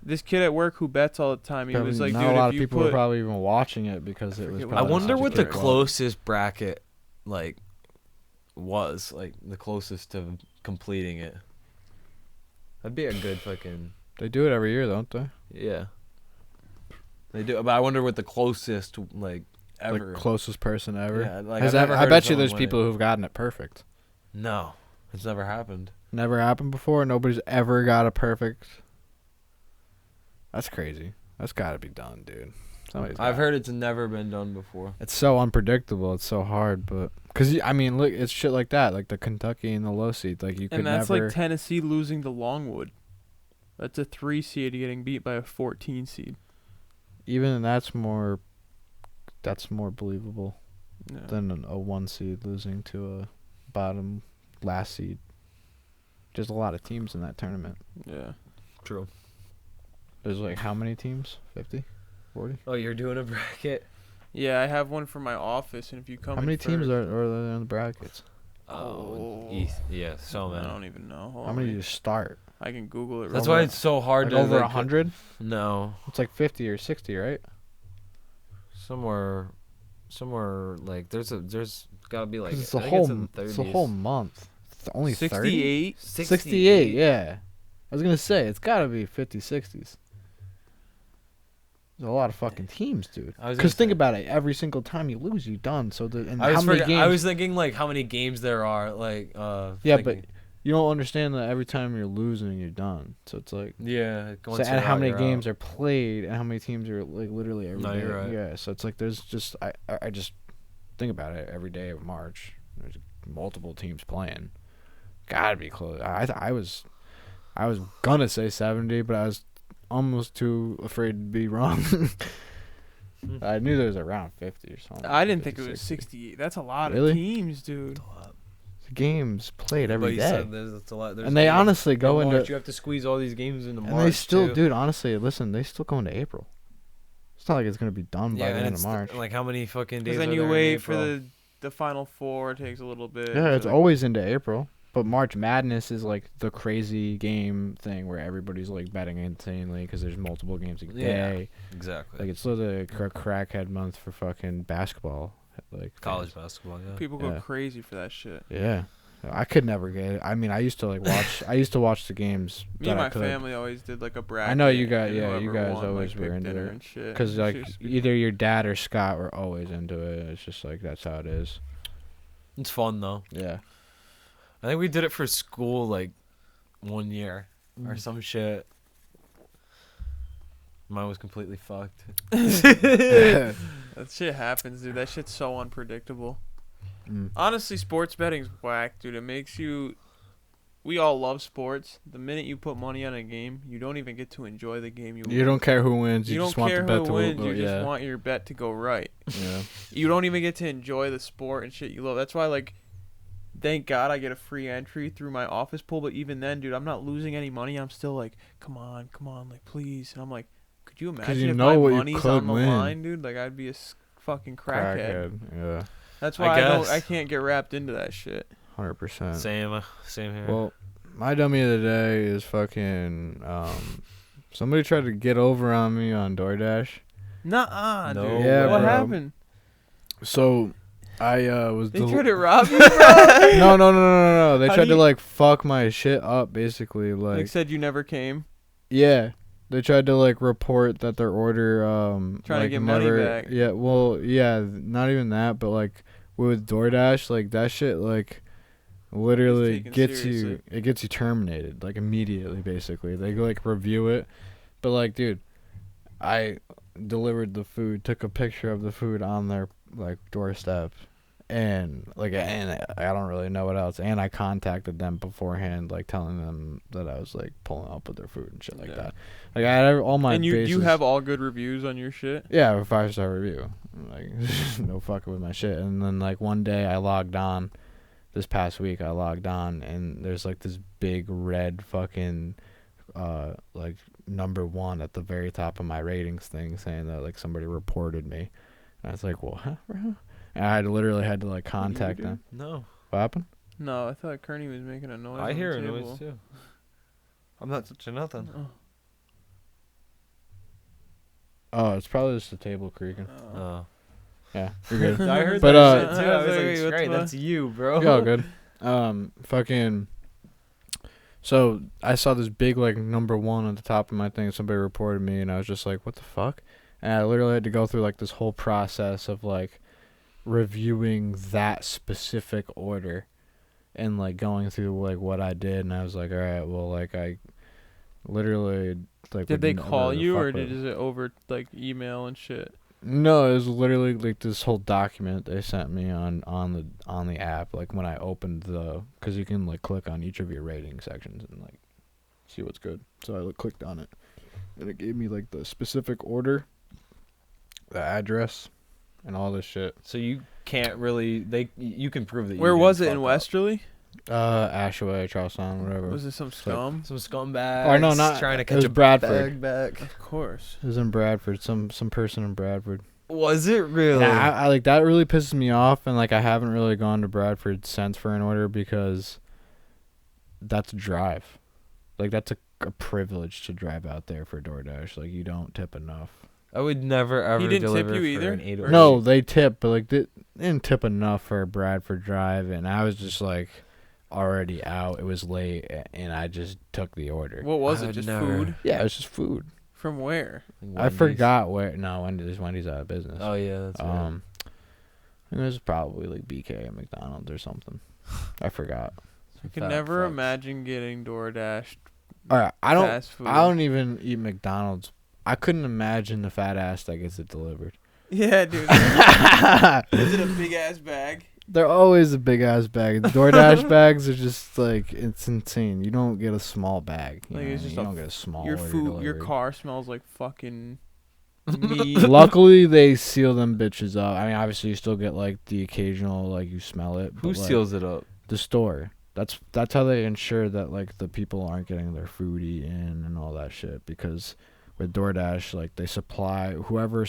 This kid at work who bets all the time, he Probably was like, not dude, a lot if of you people put were probably even watching it because it was. forget what I probably wonder such a what the cakewalk. closest bracket like was. Like the closest to completing it. That'd be a good fucking. They do it every year, don't they? Yeah. They do, but I wonder what the closest like ever. Like closest person ever. Yeah, like, Has I've ever? never I heard of bet you someone there's winning. people who've gotten it perfect. No, it's never happened. Never happened before. Nobody's ever got a perfect. That's crazy. That's got to be done, dude. I've heard it's never been done before. It's so unpredictable. It's so hard, but because I mean, look, it's shit like that, like the Kentucky and the low seed. Like you could and that's never. like Tennessee losing to Longwood. That's a 3 seed getting beat by a 14 seed. Even that's more believable Yeah. than a 1 seed losing to a bottom last seed. There's a lot of teams in that tournament. Yeah. True. There's like how many teams? 50? 40? Oh, you're doing a bracket? Yeah, I have one for my office, and if you come How in many teams first- are there in the brackets? Oh. Yeah, so I many. don't even know. Hold How on, many wait. do you start? I can Google it. That's real why quick. it's so hard Like to over like, 100? No, It's like 50 or 60, right? somewhere like there's gotta be like 'Cause it's I a think whole it's in the 30s. it's a whole month. It's only 30? 68. 68, yeah. was gonna say it's gotta be 50s, 60s. There's a lot of fucking teams, dude. I was Because gonna think say- about it. Every single time you lose, you done. So and I how was, many games? I was thinking like how many games there are. Like Yeah, thinking- you don't understand that every time you're losing, you're done. So it's like. yeah. So and how many games are played, and how many teams are like literally every day. No, you're right. Yeah. So it's like there's just I just think about it every day of March. There's multiple teams playing. Gotta be close. I was gonna say 70, but I was almost too afraid to be wrong. I knew there was around 50 or something. I didn't think 50, it was 60. 68. That's a lot Really? of teams, dude. Games played every But you day. said that's a lot. There's And they games honestly in go March. into. You have to squeeze all these games into March. And they still, too. dude, honestly, listen, they still go into April. It's not like it's going to be done by Yeah, the and end of it's March. like how many fucking days? Because then are you there in wait for April? the final four. It takes a little bit. Yeah, it's so, always into April. But March Madness is like the crazy game thing where everybody's like betting insanely because there's multiple games a Yeah. day. exactly. Like it's literally a crackhead month for fucking basketball. Like college fans. basketball. Yeah. people go Yeah. crazy for that shit. Yeah, I could never get it. I mean, I used to like watch. I used to watch the games. Me and my family always did like a bracket. know you got- and yeah, you whoever guys won, always like, were picked into dinner it. and shit. Because like Shit used to be either your dad or Scott were always into it. It's just like that's how it is. It's fun though. Yeah. I think we did it for school like 1 year Mm. or some shit. Mine was completely fucked. That shit happens, dude. That shit's so unpredictable. Mm. Honestly, sports betting's whack, dude. It makes you. We all love sports. The minute you put money on a game, you don't even get to enjoy the game. You don't care who wins. You, You just don't want care the bet who to wins. go. You Yeah. just want your bet to go right. Yeah. You don't even get to enjoy the sport and shit you love. That's why, like, thank God I get a free entry through my office pool. But even then, dude, I'm not losing any money. I'm still like, come on, like, please. And I'm like, could you imagine you if know my what you money's could on the win. line, dude? Like, I'd be a fucking crackhead. Yeah. That's I why I guess. I can't get wrapped into that shit. 100%. Same here. Well, my dummy of the day is fucking. Somebody tried to get over on me on DoorDash. Nuh-uh, No dude. Yeah, What bro. happened? So, I was. They tried to rob you, bro? No. They How tried do to you- like fuck my shit up, basically. Like Like, said you never came. yeah, they tried to like report that their order. Trying to like, get money never, back. Yeah, well, yeah, not even that, but like with DoorDash, like that shit, like literally taken gets you. seriously. It gets you terminated, like immediately. Basically, they like review it, but like, dude, I delivered the food, took a picture of the food on their like doorstep, and I don't really know what else. And I contacted them beforehand, like telling them that I was like pulling up with their food and shit like Yeah. that. Like I had all my And you bases. have all good reviews on your shit? Yeah, a 5-star review. Like no fucking with my shit. And then like one day I logged on. This past week I logged on and there's like this big red fucking like number 1 at the very top of my ratings thing saying that like somebody reported me. And I was like, what, bro? And I literally had to like contact do? them. no, What happened? No, I thought Kearney was making a noise. I on hear the a table. noise too. I'm not touching nothing. Oh. Oh, it's probably just the table creaking. Oh. Yeah, you're good. I heard But, that shit I too. I was was like, like, wait, what's great, the- that's you, bro. Yeah, all good. Fucking. So I saw this big like number 1 at the top of my thing. Somebody reported me, and I was just like, "What the fuck?" And I literally had to go through like this whole process of like reviewing that specific order, and like going through like what I did. And I was like, "All right, well, like I literally like." Did would they never call the you fuck or with- is it over like email and shit? No, it was literally like this whole document they sent me on the app. Like when I opened because you can like click on each of your rating sections and like see what's good. So I like, clicked on it, and it gave me like the specific order, the address, and all this shit. So you can't really. You can prove that. Where you was didn't it in fuck up. Westerly? Ashaway, Charlestown, whatever. Was it some scum? Some scumbags. Or no, not trying to it catch was a Bradford. bag back. Of course. It was in Bradford. Some person in Bradford. Was it really? Yeah, I like that really pisses me off, and like I haven't really gone to Bradford since for an order because that's a drive. Like that's a privilege to drive out there for DoorDash. Like you don't tip enough. I would never ever He didn't tip deliver you for either? an 8 Or- or No, they tip, but like they didn't tip enough for a Bradford drive, and I was just like, already out. It was late, and I just took the order. What was I it? Just never- food? Yeah, it was just food. From where? Like I Wendy's. forgot where. No, Wendy's out of business. Oh yeah, that's right. It was probably like BK at McDonald's or something. I forgot. I can Fat never fucks. imagine getting DoorDash All right, I don't. fast food. I don't even eat McDonald's. I couldn't imagine the fat ass that gets it delivered. Yeah, dude. Is it a big ass bag? They're always a big ass bag. The DoorDash bags are just like, it's insane. You don't get a small bag. You Like, know it's what I mean? just You a don't get a small Your order food, your delivered. car smells like fucking meat. Luckily, they seal them bitches up. I mean, obviously, you still get like the occasional, like you smell it. Who but, like, seals it up? the store? That's how they ensure that like the people aren't getting their food eaten and all that shit. Because with DoorDash, like they supply whatever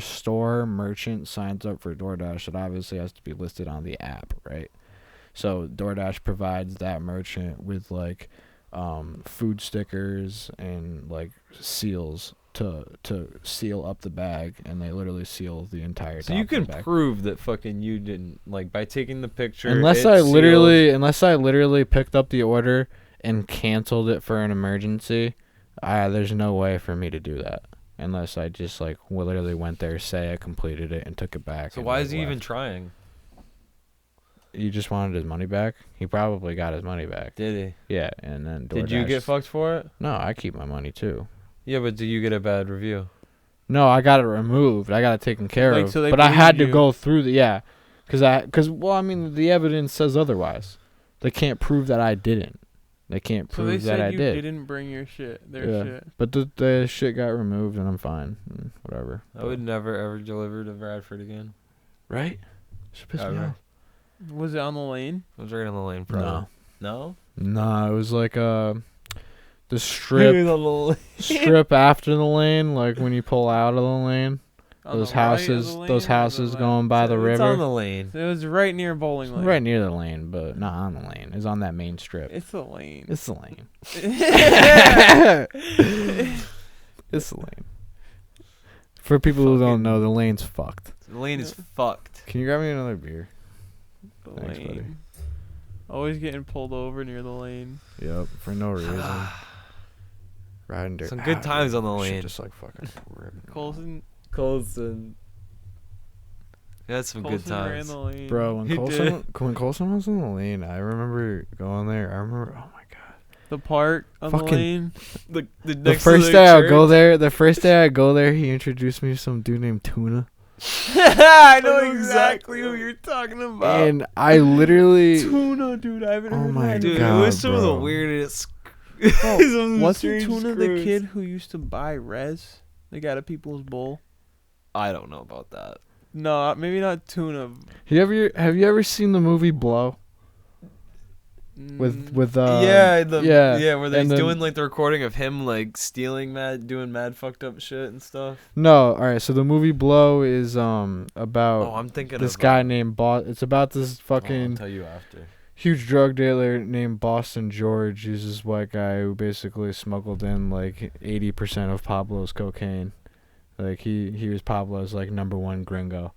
store merchant signs up for DoorDash, it obviously has to be listed on the app, right? So DoorDash provides that merchant with like food stickers and like seals to seal up the bag, and they literally seal the entire So top you of the can bag. prove that fucking you didn't, like, by taking the picture. Unless it's I sealed. literally picked up the order and canceled it for an emergency, there's no way for me to do that. Unless I just like literally went there, say I completed it, and took it back. So and, why like, is he even left. trying? He just wanted his money back. He probably got his money back. Did Yeah, and then he? Did you DoorDash- get fucked for it? No, I keep my money too. Yeah, but do you get a bad review? No, I got it removed. I got it taken care Like, of. so they But I had to believed you. go through because well, I mean, the evidence says otherwise. They can't prove that I didn't. They can't So they prove that said I you did. didn't bring your shit. Their Yeah. shit. But the shit got removed, and I'm fine. Whatever. I would never ever deliver to Bradford again. Right? Should piss me Ever. off. Was it on the lane? I was right on the lane, No. probably. No. No, it was like the He was strip on the lane. strip after the lane, like when you pull out of the lane. On Those the right of the houses, lane those or the houses left? going by the It's on river. the lane. It was right near bowling lane. Right near the lane, but not on the lane. It's on that main strip. It's the lane. It's the lane. Yeah. It's the lane. For people who don't know, the lane's fucked. The lane is fucked. Can you grab me another beer? The Thanks, buddy. lane. Always getting pulled over near the lane. Yep, for no reason. Riding dirt. Some good times on the Shit lane. just like fucking ripped. Colson Yeah, that's some good ran times. the lane. Bro, when He Colson was in the lane, I remember going there. I remember, oh my god. The park on Fucking- the lane. The The first day I go there, he introduced me to some dude named Tuna. I know exactly who you're talking about. And I literally Tuna, dude. I haven't Oh heard my that. Dude, God, it was some of the bro. weirdest. Bro, some of the wasn't strangest Tuna the screws. kid who used to buy res? They got a People's Bowl. I don't know about that. No, maybe not Tuna. have you ever seen the movie Blow with yeah, where they're and then- doing like the recording of him like stealing doing mad fucked up shit and stuff. No, all right. So the movie Blow is about Oh, I'm thinking this of guy named It's about this I'll fucking tell you after. huge drug dealer named Boston George. He's this white guy who basically smuggled in like 80% of Pablo's cocaine. Like he was Pablo's like number one gringo.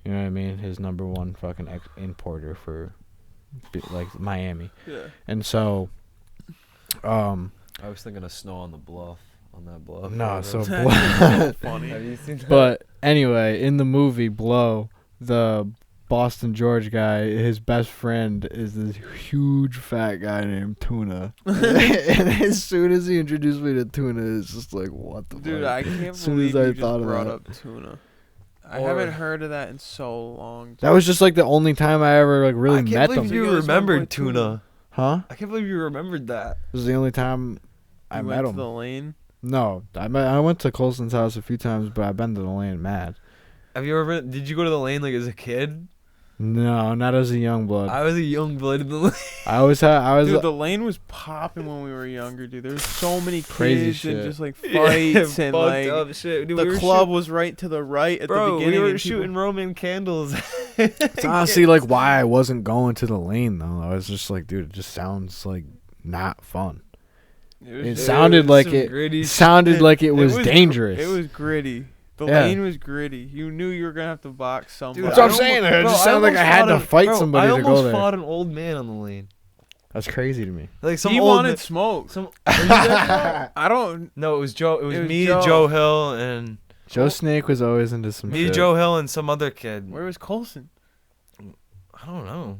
You know what I mean? His number one fucking importer for like Miami. Yeah. And so, I was thinking of Snow on the Bluff. On that bluff. no, or so whatever. That's so funny. Have you seen that? but anyway, in the movie Blow, the Boston George guy, his best friend is this huge fat guy named Tuna. And as soon as he introduced me to Tuna, it's just like, what the Dude, fuck? I can't As soon believe as I you just thought of brought that. up Tuna. I Or- haven't heard of that in so long. That was just like the only time I ever like really I can't met believe them. you Yo, this my boy remembered Tuna. Tuna. Huh? I can't believe you remembered that. It was the only time I You met went him. to the lane. No, I went to Colson's house a few times, but I've been to the lane mad. Have you ever? Did you go to the lane like as a kid? No, not as a young blood. I was a young blood in the lane. I was Dude, the lane was popping when we were younger, dude. There was so many Crazy kids shit. and just like fights and fucked like up shit. Dude, the we were club was right to the right at Bro, the beginning. we were and people- shooting Roman candles. It's honestly like why I wasn't going to the lane though. I was just like, dude, it just sounds like not fun. It was It just- sounded like some it gritty sounded shit. like it was dangerous. It was gritty. The Yeah. lane was gritty. You knew you were gonna have to box somebody. That's what I'm saying. It just sounded like I had to fight somebody to go I almost there. fought an old man on the lane. That's crazy to me. Like some He old wanted man, smoke. some. I don't. No, it was Joe. It was It was me, Joe. Joe Hill, and Joe Snake was always into some me, shit. Joe Hill, and some other kid. Where was Colson? I don't know.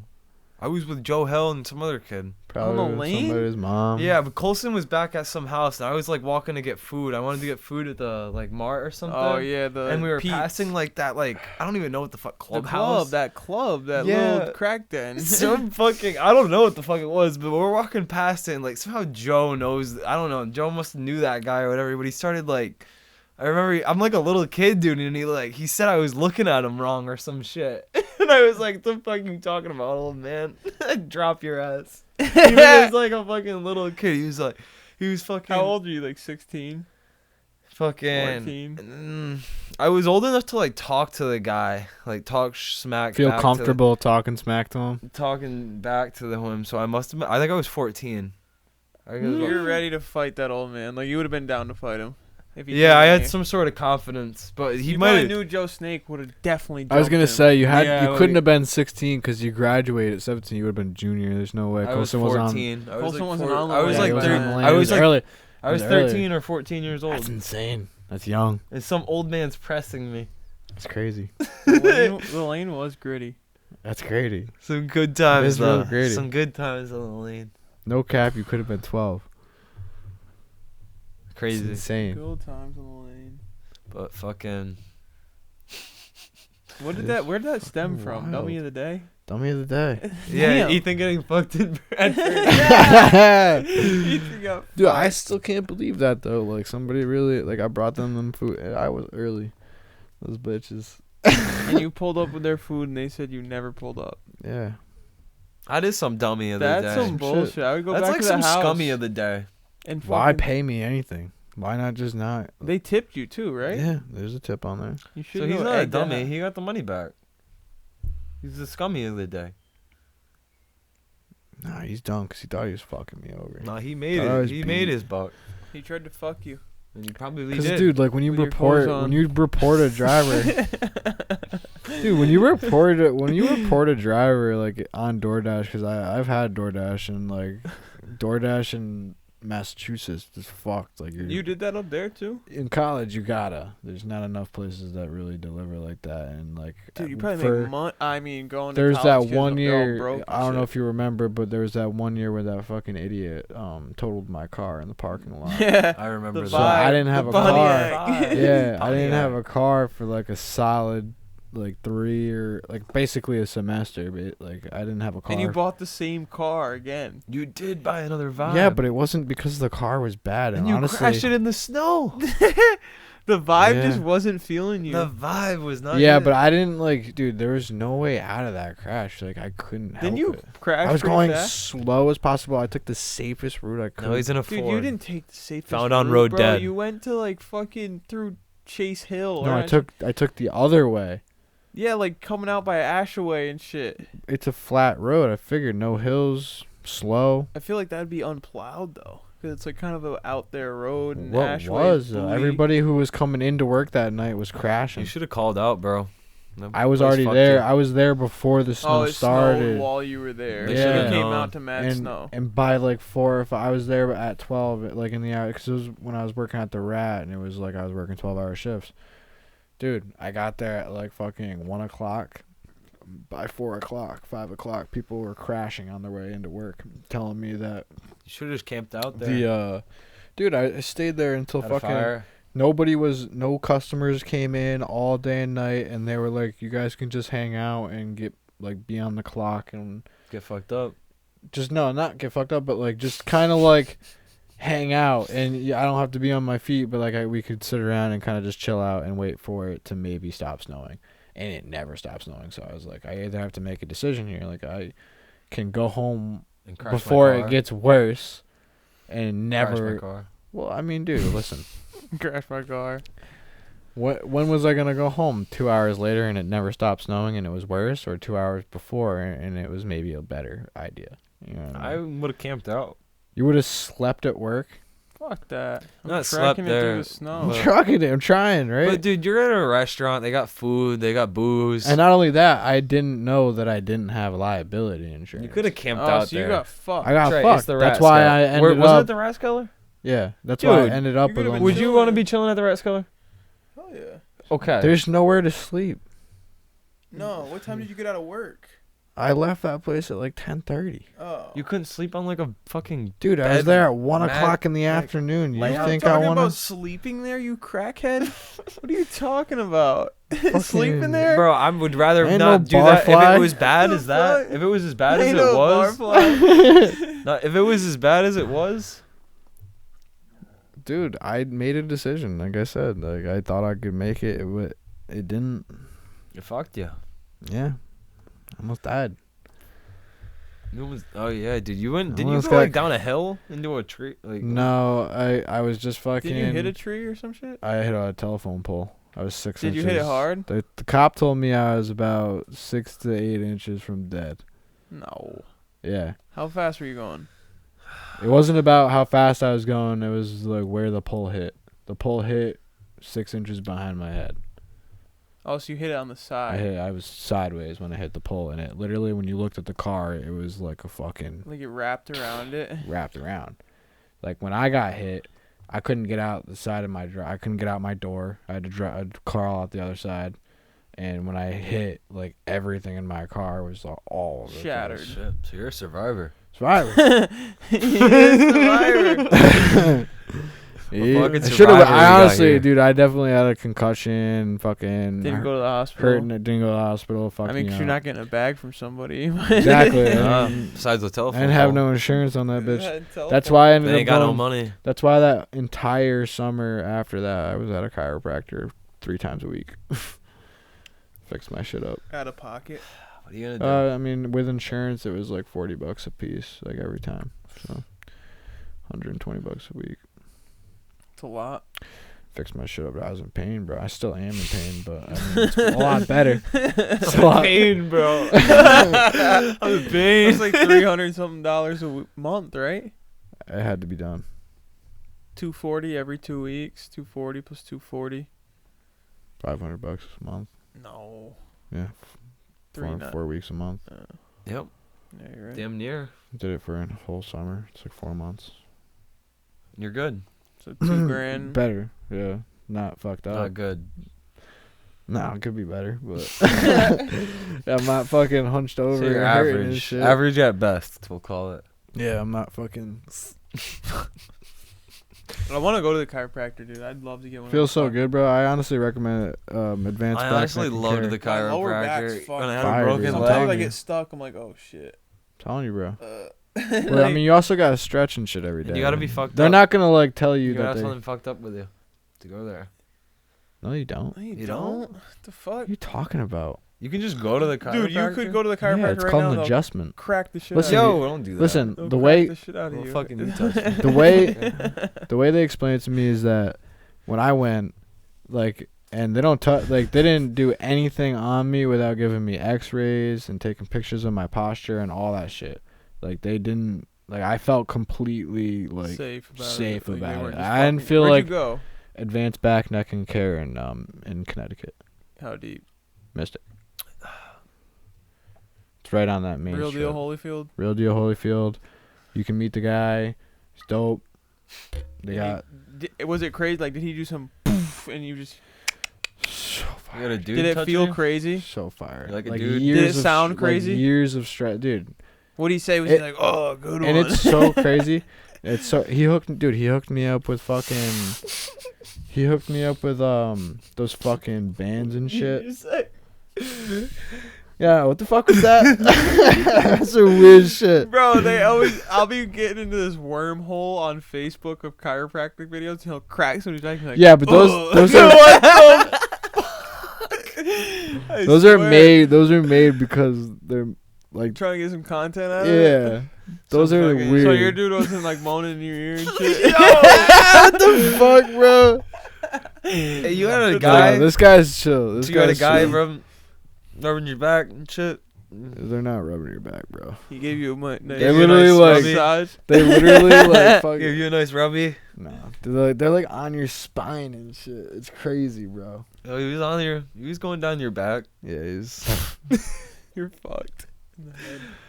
I was with Joe Hill and some other kid. Probably On the with lane? somebody's mom. Yeah, but Colson was back at some house, and I was like walking to get food. I wanted to get food at the like Mart or something. Oh yeah, the and we were Pete's. passing like that, like I don't even know what the fuck the clubhouse. club, that Yeah. little crack den. Some fucking I don't know what the fuck it was, but we're walking past it, and like somehow Joe knows. I don't know. Joe must have knew that guy or whatever, but he started like. I remember I'm like a little kid, dude, and he said I was looking at him wrong or some shit, and I was like, "The fuck you talking about, old man? Drop your ass." He was like a fucking little kid. He was fucking. How old are you? Like 16, Fucking. 14. I was old enough to like talk to the guy, like talk smack. Feel back to comfortable talking smack to him. talking back to him. So I must have. I think I was 14. I think it was You about- were ready to fight that old man. Like you would have been down to fight him. If he Yeah, I came had here. some sort of confidence, but he You might probably have. knew Joe Snake would have definitely. I was jumped gonna him. say you Yeah, couldn't like- have been 16 because you graduated at 17. You would have been junior. There's no way. I was Colson was on. 14. I was Colson like wasn't four- on the I was lane. like he was thir- on the lane. I It was like early. I was It was early. 13 or 14 years That's old, insane. That's young. and some old man's pressing me. That's crazy. The lane was gritty. That's crazy. Some good times is real though. gritty. Some good times on the lane. No cap. You could have been 12. It's Crazy, insane. Good times on the lane. but fucking. What did that? Where did that stem Fucking from? wild. Dummy of the day. Dummy of the day. Yeah, Damn. Ethan getting fucked in Bradford. Ethan got Dude, I still can't believe that though. Like somebody really like I brought them food. And I was early. Those bitches. and you pulled up with their food, and they said you never pulled up. Yeah. That is some dummy of the That's day. some Some bullshit. shit. I would go That's back like to some the house scummy of the day. and Why fucking- pay me anything? Why not just not? They tipped you too, right? Yeah, there's a tip on there. You should So he's go not a egg that. dummy. He got the money back. He's the scummy of the day. Nah, he's done because he thought he was fucking me over. Nah, he made Thought I it. was He made beat. his buck. He tried to fuck you. And you probably Because did. dude, like when you With your clothes on. report a driver, dude, when you report a driver like on DoorDash, because I've had DoorDash and like DoorDash in Massachusetts is fucked. Like You did that up there too, in college, you gotta. There's not enough places that really deliver like that, and like dude. You probably for- make money. I mean, going. There's to that college, kids, one they're all year. broke and I don't know shit. if you remember, but there was that one year where that fucking idiot totaled my car in the parking lot. Yeah. I remember The that. So I didn't the have a Pontiac. car. Pontiac. Yeah, I didn't Pontiac. have a car for like a solid like 3 or like basically a semester, but like I didn't have a car. And you bought the same car again. You did buy another Vibe. Yeah, but it wasn't because the car was bad. And And you honestly, crashed it in the snow. The vibe Yeah. just wasn't feeling you. The Vibe was not. yeah, good. but I didn't like, dude. There was no way out of that crash. Like I couldn't help Didn't you it. crash? I was pretty going fast? slow as possible. I took the safest route I could. No, he's in a Dude, Ford. you didn't take the safest Found on route, road bro. dead. You went to like fucking through Chase Hill. No, or I took the other way. Yeah, like coming out by Ashaway and shit. It's a flat road. I figured no hills, slow. I feel like that'd be unplowed though, because it's like kind of a out there road. And What Ashaway was is booty. everybody who was coming into work that night was crashing. You should have called out, bro. That I was place already fucked there. you. I was there before the snow Oh, it started. snowed while you were there. They So should've you came known. out to mad and snow. and by like 4 or 5, I was there at 12, like in the hour, because it was when I was working at the Rat, and it was like I was working 12-hour shifts. Dude, I got there at like fucking 1 o'clock. By 4 o'clock, 5 o'clock, people were crashing on their way into work, telling me that You should have just camped out there. the dude, I stayed there until Had a fucking fire. no customers came in all day and night, and they were like, you guys can just hang out and get like be on the clock and Get fucked up. just not get fucked up, but like just kind of like hang out, and yeah, I don't have to be on my feet, but like we could sit around and kind of just chill out and wait for it to maybe stop snowing, and it never stopped snowing. So I was like, I either have to make a decision here, like I can go home And crash my before car. it gets worse, and Crash my never. car. Well, I mean, dude, listen. Crash my car. When was I gonna go home? 2 hours later and it never stopped snowing and it was worse, or 2 hours before and it was maybe a better idea? You know what I I mean? would have camped out. You would have slept at work. Fuck Fuck that. I'm Not slept tracking it there, through the snow. I'm but- trucking it. I'm trying, right? But dude, you're at a restaurant. They got food. They got booze. And not only that, I didn't know that I didn't have liability insurance. you could have camped Oh, out so there. you got fucked. I got That's right, fucked. it's the That's Rathskeller. why I ended Wasn't up. it the Rathskeller? Yeah, that's why I Dude, ended up you with could've been Would only. you want to be chilling at the Rathskeller? Hell yeah. Okay. There's nowhere to sleep. No, what time did you get out of work? I left that place at like 10:30. Oh. You couldn't sleep on like a fucking. Dude, I was Bed, there at 1 mad, o'clock in the like, afternoon. You lay out. think I'm I talking want to? about sleeping there, you crackhead? What are you talking about? Sleeping there? Bro, I would rather Ain't not no do that. If barfly. it was bad as that, Fuck. if it was as bad as Ain't it no was, barfly. no, if it was as bad as it was, Dude, I made a decision. Like I said, like I thought I could make it. It didn't. it fucked you. Yeah, I almost died. Oh yeah, dude, you went? Didn't you Almost go like got- down a hill into a tree? Like No, I was just fucking. Did you hit a tree or some shit? I hit a telephone pole. I was 6 Did inches. you hit it hard? The cop told me I was about 6 to 8 inches from dead. No. Yeah. How fast were you going? It wasn't about how fast I was going. It was like where the pole hit. The pole hit 6 inches behind my head. Oh, so you hit it on the side. I was sideways when I hit the pole, and it literally, when you looked at the car, it was like a fucking Like it wrapped around it. wrapped around. Like when I got hit, I couldn't get out the side of my I couldn't get out my door. I had to I'd crawl out the other side. And when I hit, like everything in my car was all over the Shattered. place. shit. So you're a survivor. Survivor. He is survivor. Yeah. fucking I should've- survivor we I got honestly, here. dude, I definitely had a concussion. Fucking Didn't go to the hospital. hurting. It didn't go to the hospital. Fucking. I mean, 'cause you're not getting a bag from somebody. Exactly. Besides the telephone. I didn't have pole. no insurance on that bitch. Telephone. That's why I ended They up ain't got no going- money. That's why that entire summer after that, I was at a chiropractor 3 times a week. Fix my shit up. Out of pocket. What are you gonna do? I mean, with insurance, it was like $40 a piece, like every time. So, $120 a week. It's a lot. Fixed my shit up. I was in pain, bro. I still am in pain, but I mean, it's a lot better. It's a lot. pain, bro. I'm in pain. It's like $300 something a month, right? It had to be done. $240 every 2 weeks. $240 plus $240. $500 a month. No. Yeah. 3 4 weeks a month. Yep. Yeah, you're right. Damn near. Did it for a whole summer. It's like 4 months. You're good. So $2,000. Better. Yeah. Not fucked up. Not good. No, it could be better, but I'm not fucking hunched over So you're and hurting and average. shit. Average at best, we'll call it. Yeah, I'm not fucking. I want to go to the chiropractor, dude. I'd love to get one. Feels so good, bro. I honestly recommend it. Advanced. I Back honestly Neck and loved Care. the My lower back's chiropractor fucked. when I had Fire, a broken dude. Sometimes telling I leg. you. get stuck. I'm like, oh shit. Telling you, bro. Like, Well, I mean, you also gotta stretch and shit every day. And you gotta be man. fucked They're up. not gonna like tell you You gotta that have they. something fucked up with you to go there. No, you don't. no, you You don't. don't? What the fuck? What are you talking about? You can just go to the chiropractor. Dude, you could go to the Yeah, chiropractor it's right called now. an They'll adjustment. crack the shit Listen, out of Yo, don't do that. Listen, They'll the crack way the shit out of Don't you. fucking you touch me. the way they explained it to me is that when I went, like, and they don't they didn't do anything on me without giving me X-rays and taking pictures of my posture and all that shit. Like they didn't. Like I felt completely like safe about safe it. Like, they about weren't it. just I didn't fucking- feel Where'd like- you go? Advanced Back Neck and Care in Connecticut. How deep? Missed it. It's right on that main Real strip. deal Holyfield. Real deal Holyfield. You can meet the guy. He's dope. They Did got was it crazy? Like, did he do some poof and you just? so You fire. got a dude Did it touch feel you? crazy? So fire. You're like a dude? Years Did it of sound like crazy? years of stress, dude. What did he say? Was It- he like, oh, good And one? it's so crazy. It's so he hooked me up with fucking. He hooked me up with those fucking bands and shit. You say- Yeah, what the fuck was that? That's some weird shit. Bro, I'll be getting into this wormhole on Facebook of chiropractic videos and he'll crack somebody's back and be like, Yeah, but those "Ugh." those are What the fuck? I those are swear. those are made because they're like Trying to get some content out of it. yeah. Those are fucking- weird. So your dude wasn't like moaning in your ear and shit? What the fuck, bro? Hey, you had a Nah, guy. this guy's chill. This you had a guy's guy chill. rubbing your back and shit. They're not rubbing your back, bro. He gave you a nice They literally, like- massage. They literally like Give fucking. you a nice rubby. Nah. They're like on your spine and shit. It's crazy, bro. Oh, he was going down your back. Yeah, he's. You're fucked. In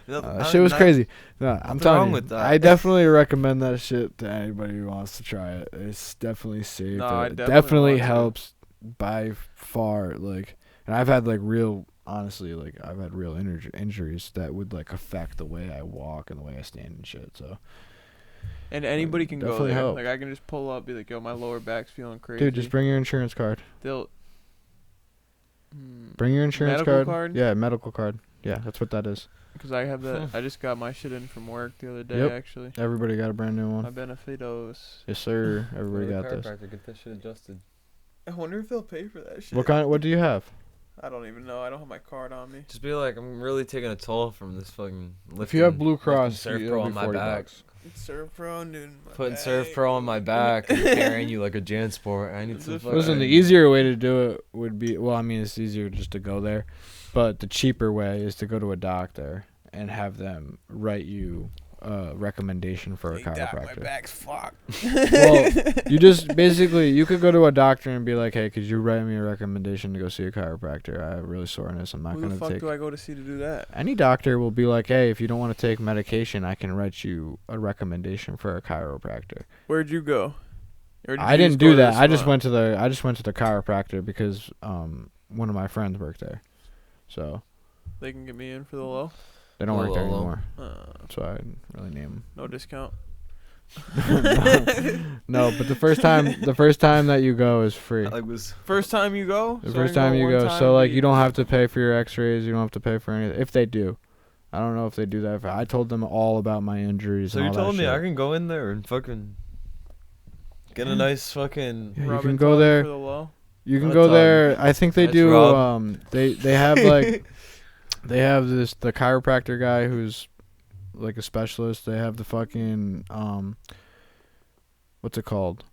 the head. Shit was crazy. No, I'm Nothing telling wrong you, with that. I definitely recommend that shit to anybody who wants to try it. It's definitely safe. No, I It definitely want to. helps by far. Like, and I've had like real, honestly, like I've had real injuries that would like affect the way I walk and the way I stand and shit. So, And anybody can go Definitely there. help. Like I can just pull up, be like, "Yo, my lower back's feeling crazy." dude, just bring your insurance card. They'll. Bring your insurance Medical card. card? Yeah, medical card. Yeah, that's what that is. Because I have that. I just got my shit in from work the other day. Yep. Actually, Everybody got a brand new my one. benefitos. Yes, sir. Everybody got this. Get that shit adjusted. I wonder if they'll pay for that shit. What do you have? I don't even know. I don't have my card on me. Just be like, I'm really taking a toll from this fucking. If you have lifting- Blue lifting Cross, Surf it'll Pro be on my $40 back. bucks. Surf Pro, dude. Putting Surf Pro on my back and carrying you like a JanSport. I need some. Listen, Listen, the easier way to do it would be, well, I mean, it's easier just to go there, but the cheaper way is to go to a doctor and have them write you a recommendation for a My chiropractor. back's fucked. Well, you just basically, you could go to a doctor and be like, hey, could you write me a recommendation to go see a chiropractor? I have really soreness. I'm not Who going the to fuck take. do I go to see to do that? Any doctor will be like, hey, if you don't want to take medication, I can write you a recommendation for a chiropractor. Where'd you go? Or did I you didn't just do go to that. the I just spot? went to the chiropractor because one of my friends worked there. So They can get me in for the low. they don't work there Low. anymore. Uh, That's why I didn't really name no discount. them. No, but the first time that you go is free. Like was First time you go. The So I first can time you one go. time So like be- you don't have to pay for your X-rays. You don't have to pay for anything. If they do, I don't know if they do that. I told them all about my injuries. So and you're all that telling me shit. I can go in there and fucking get a nice fucking. Yeah, you Robin can go Todd there. For the low. You can That's go all. there. I think they Nice, do. Rob. They have like they have the chiropractor guy who's like a specialist. They have the fucking what's it called?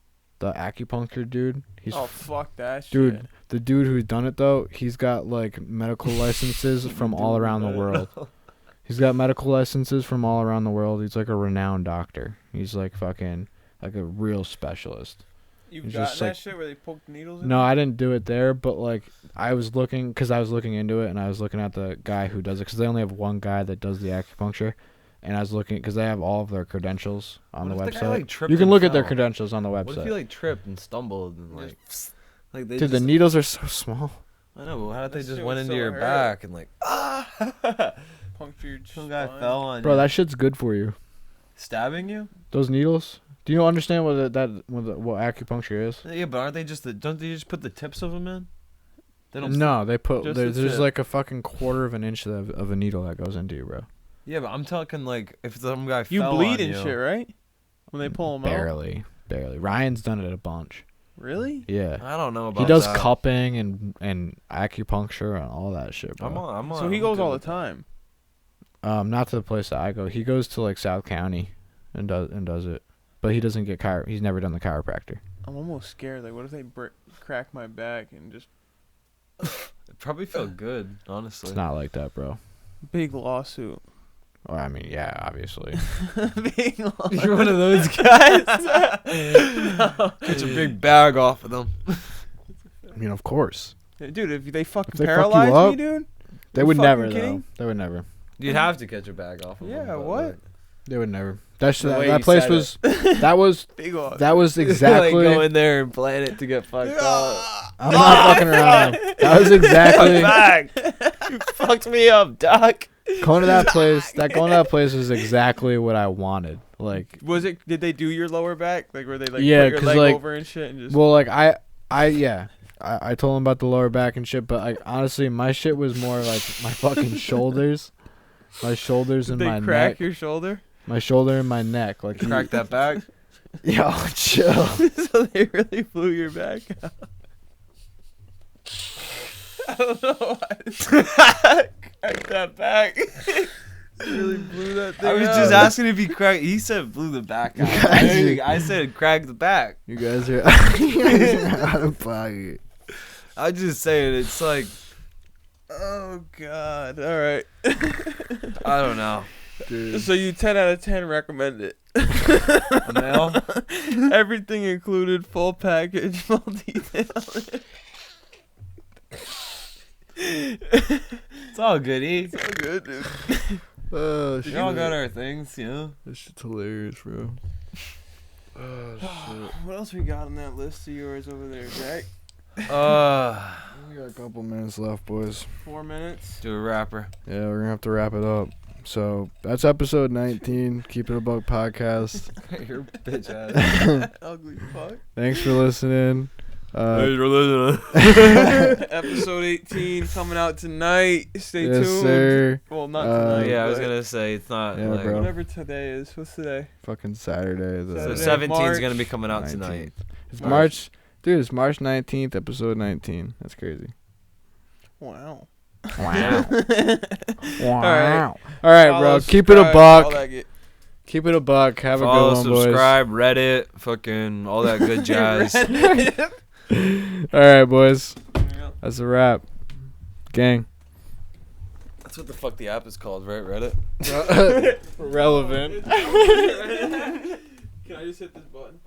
The acupuncture dude. He's Oh fuck that shit. dude. The dude who's done it though, he's got like medical licenses from all around the world. He's got medical licenses from all around the world. He's like a renowned doctor. He's like fucking like a real specialist. You've It's gotten just that like- shit where they poke needles in No, you? I didn't do it there, but like I was looking into it, and I was looking at the guy who does it because they only have one guy that does the acupuncture, and I was looking because they have all of their credentials on What the if the guy, website. like, tripped You can and look at their fell? credentials on the What if website. you like tripped and stumbled and like they Dude, just, the needles are so small. I know, but how did they That just shit went would into so your hurt. back and like Puncture your some guy spine. fell on Bro, you, that shit's good for you. stabbing you? Those needles. Do you understand what what acupuncture is? Yeah, but aren't they just don't they just put the tips of them in? They don't. No, they put Just the there's tip. like a fucking quarter of an inch of a needle that goes into you, bro. Yeah, but I'm talking like if some guy You fell bleed on and you, shit, right? When they pull them out. Barely. Ryan's done it a bunch. Really? Yeah. I don't know about He does that. cupping and acupuncture and all that shit, bro. I'm on. So he I'm goes good all the with that. time. Not to the place that I go. He goes to like South County and does it, but he doesn't get He's never done the chiropractor. I'm almost scared. Like, what if they crack my back and just It probably felt good, honestly. It's not like that, bro. big lawsuit? Well, I mean, yeah, obviously. Big lawsuit. You're one of those guys. Get your big bag off of them. I mean, of course. Dude, if they fucking If they fuck you paralyze me, up, dude. They You would fucking never, kidding? though. They would never. You'd have to get your bag off of them. Yeah, but, what? like, They would never. That's The way that you place said was. That was. Big lawsuit. That was like exactly. go in there and plan it to get fucked up. I'm not fucking around. That was exactly. Back. You fucked me up, Doc. Going to that place. Going to that place was exactly what I wanted. Like, Was it? Did they do your lower back? Like, where they like Yeah, put your 'cause, leg like- over and shit and just? well, like I told him about the lower back and shit, but like honestly, my shit was more like my fucking shoulders, my shoulders did and they my crack neck, your shoulder? my shoulder and my neck. Like, Crack that back. Yo, chill. So they really blew your back out. I don't know why. Crack that back. Really blew that thing I was out. just asking if he cracked. He said blew the back out. I said crack the back. You guys are out of pocket. I just saying it's like Oh God! All right. I don't know. Dude. So you 10 out of 10 recommend it. A male? Everything included, full package, full detail. It's all goody. So good, dude. Oh, We all got our things, you know. This shit's hilarious, bro. Oh, shit. What else we got on that list of yours over there, Jack? We got a couple minutes left, boys. 4 minutes. Do a rapper. Yeah, we're gonna have to wrap it up. So that's episode 19. Keep It a Buck podcast. You're a bitch ass. Ugly fuck. Thanks for listening. Episode 18 coming out tonight. Stay yes, tuned. sir. Well, not Uh, tonight. Yeah, I was but gonna say it's not. Yeah, like, bro. whatever today is. What's today? Fucking Saturday. So Saturday, 17's March gonna be coming out 19th. tonight. It's March. Dude, it's March 19th, episode 19. That's crazy. Wow. Wow. Wow. All right, Follow, bro. Keep it a subscribe, all buck. that good- Keep it a buck. Have Follow, a good one, boys. subscribe, Reddit, fucking all that good jazz. All right, boys. That's a wrap. Gang. That's what the fuck the app is called, right? Reddit. Relevant. Can I just hit this button?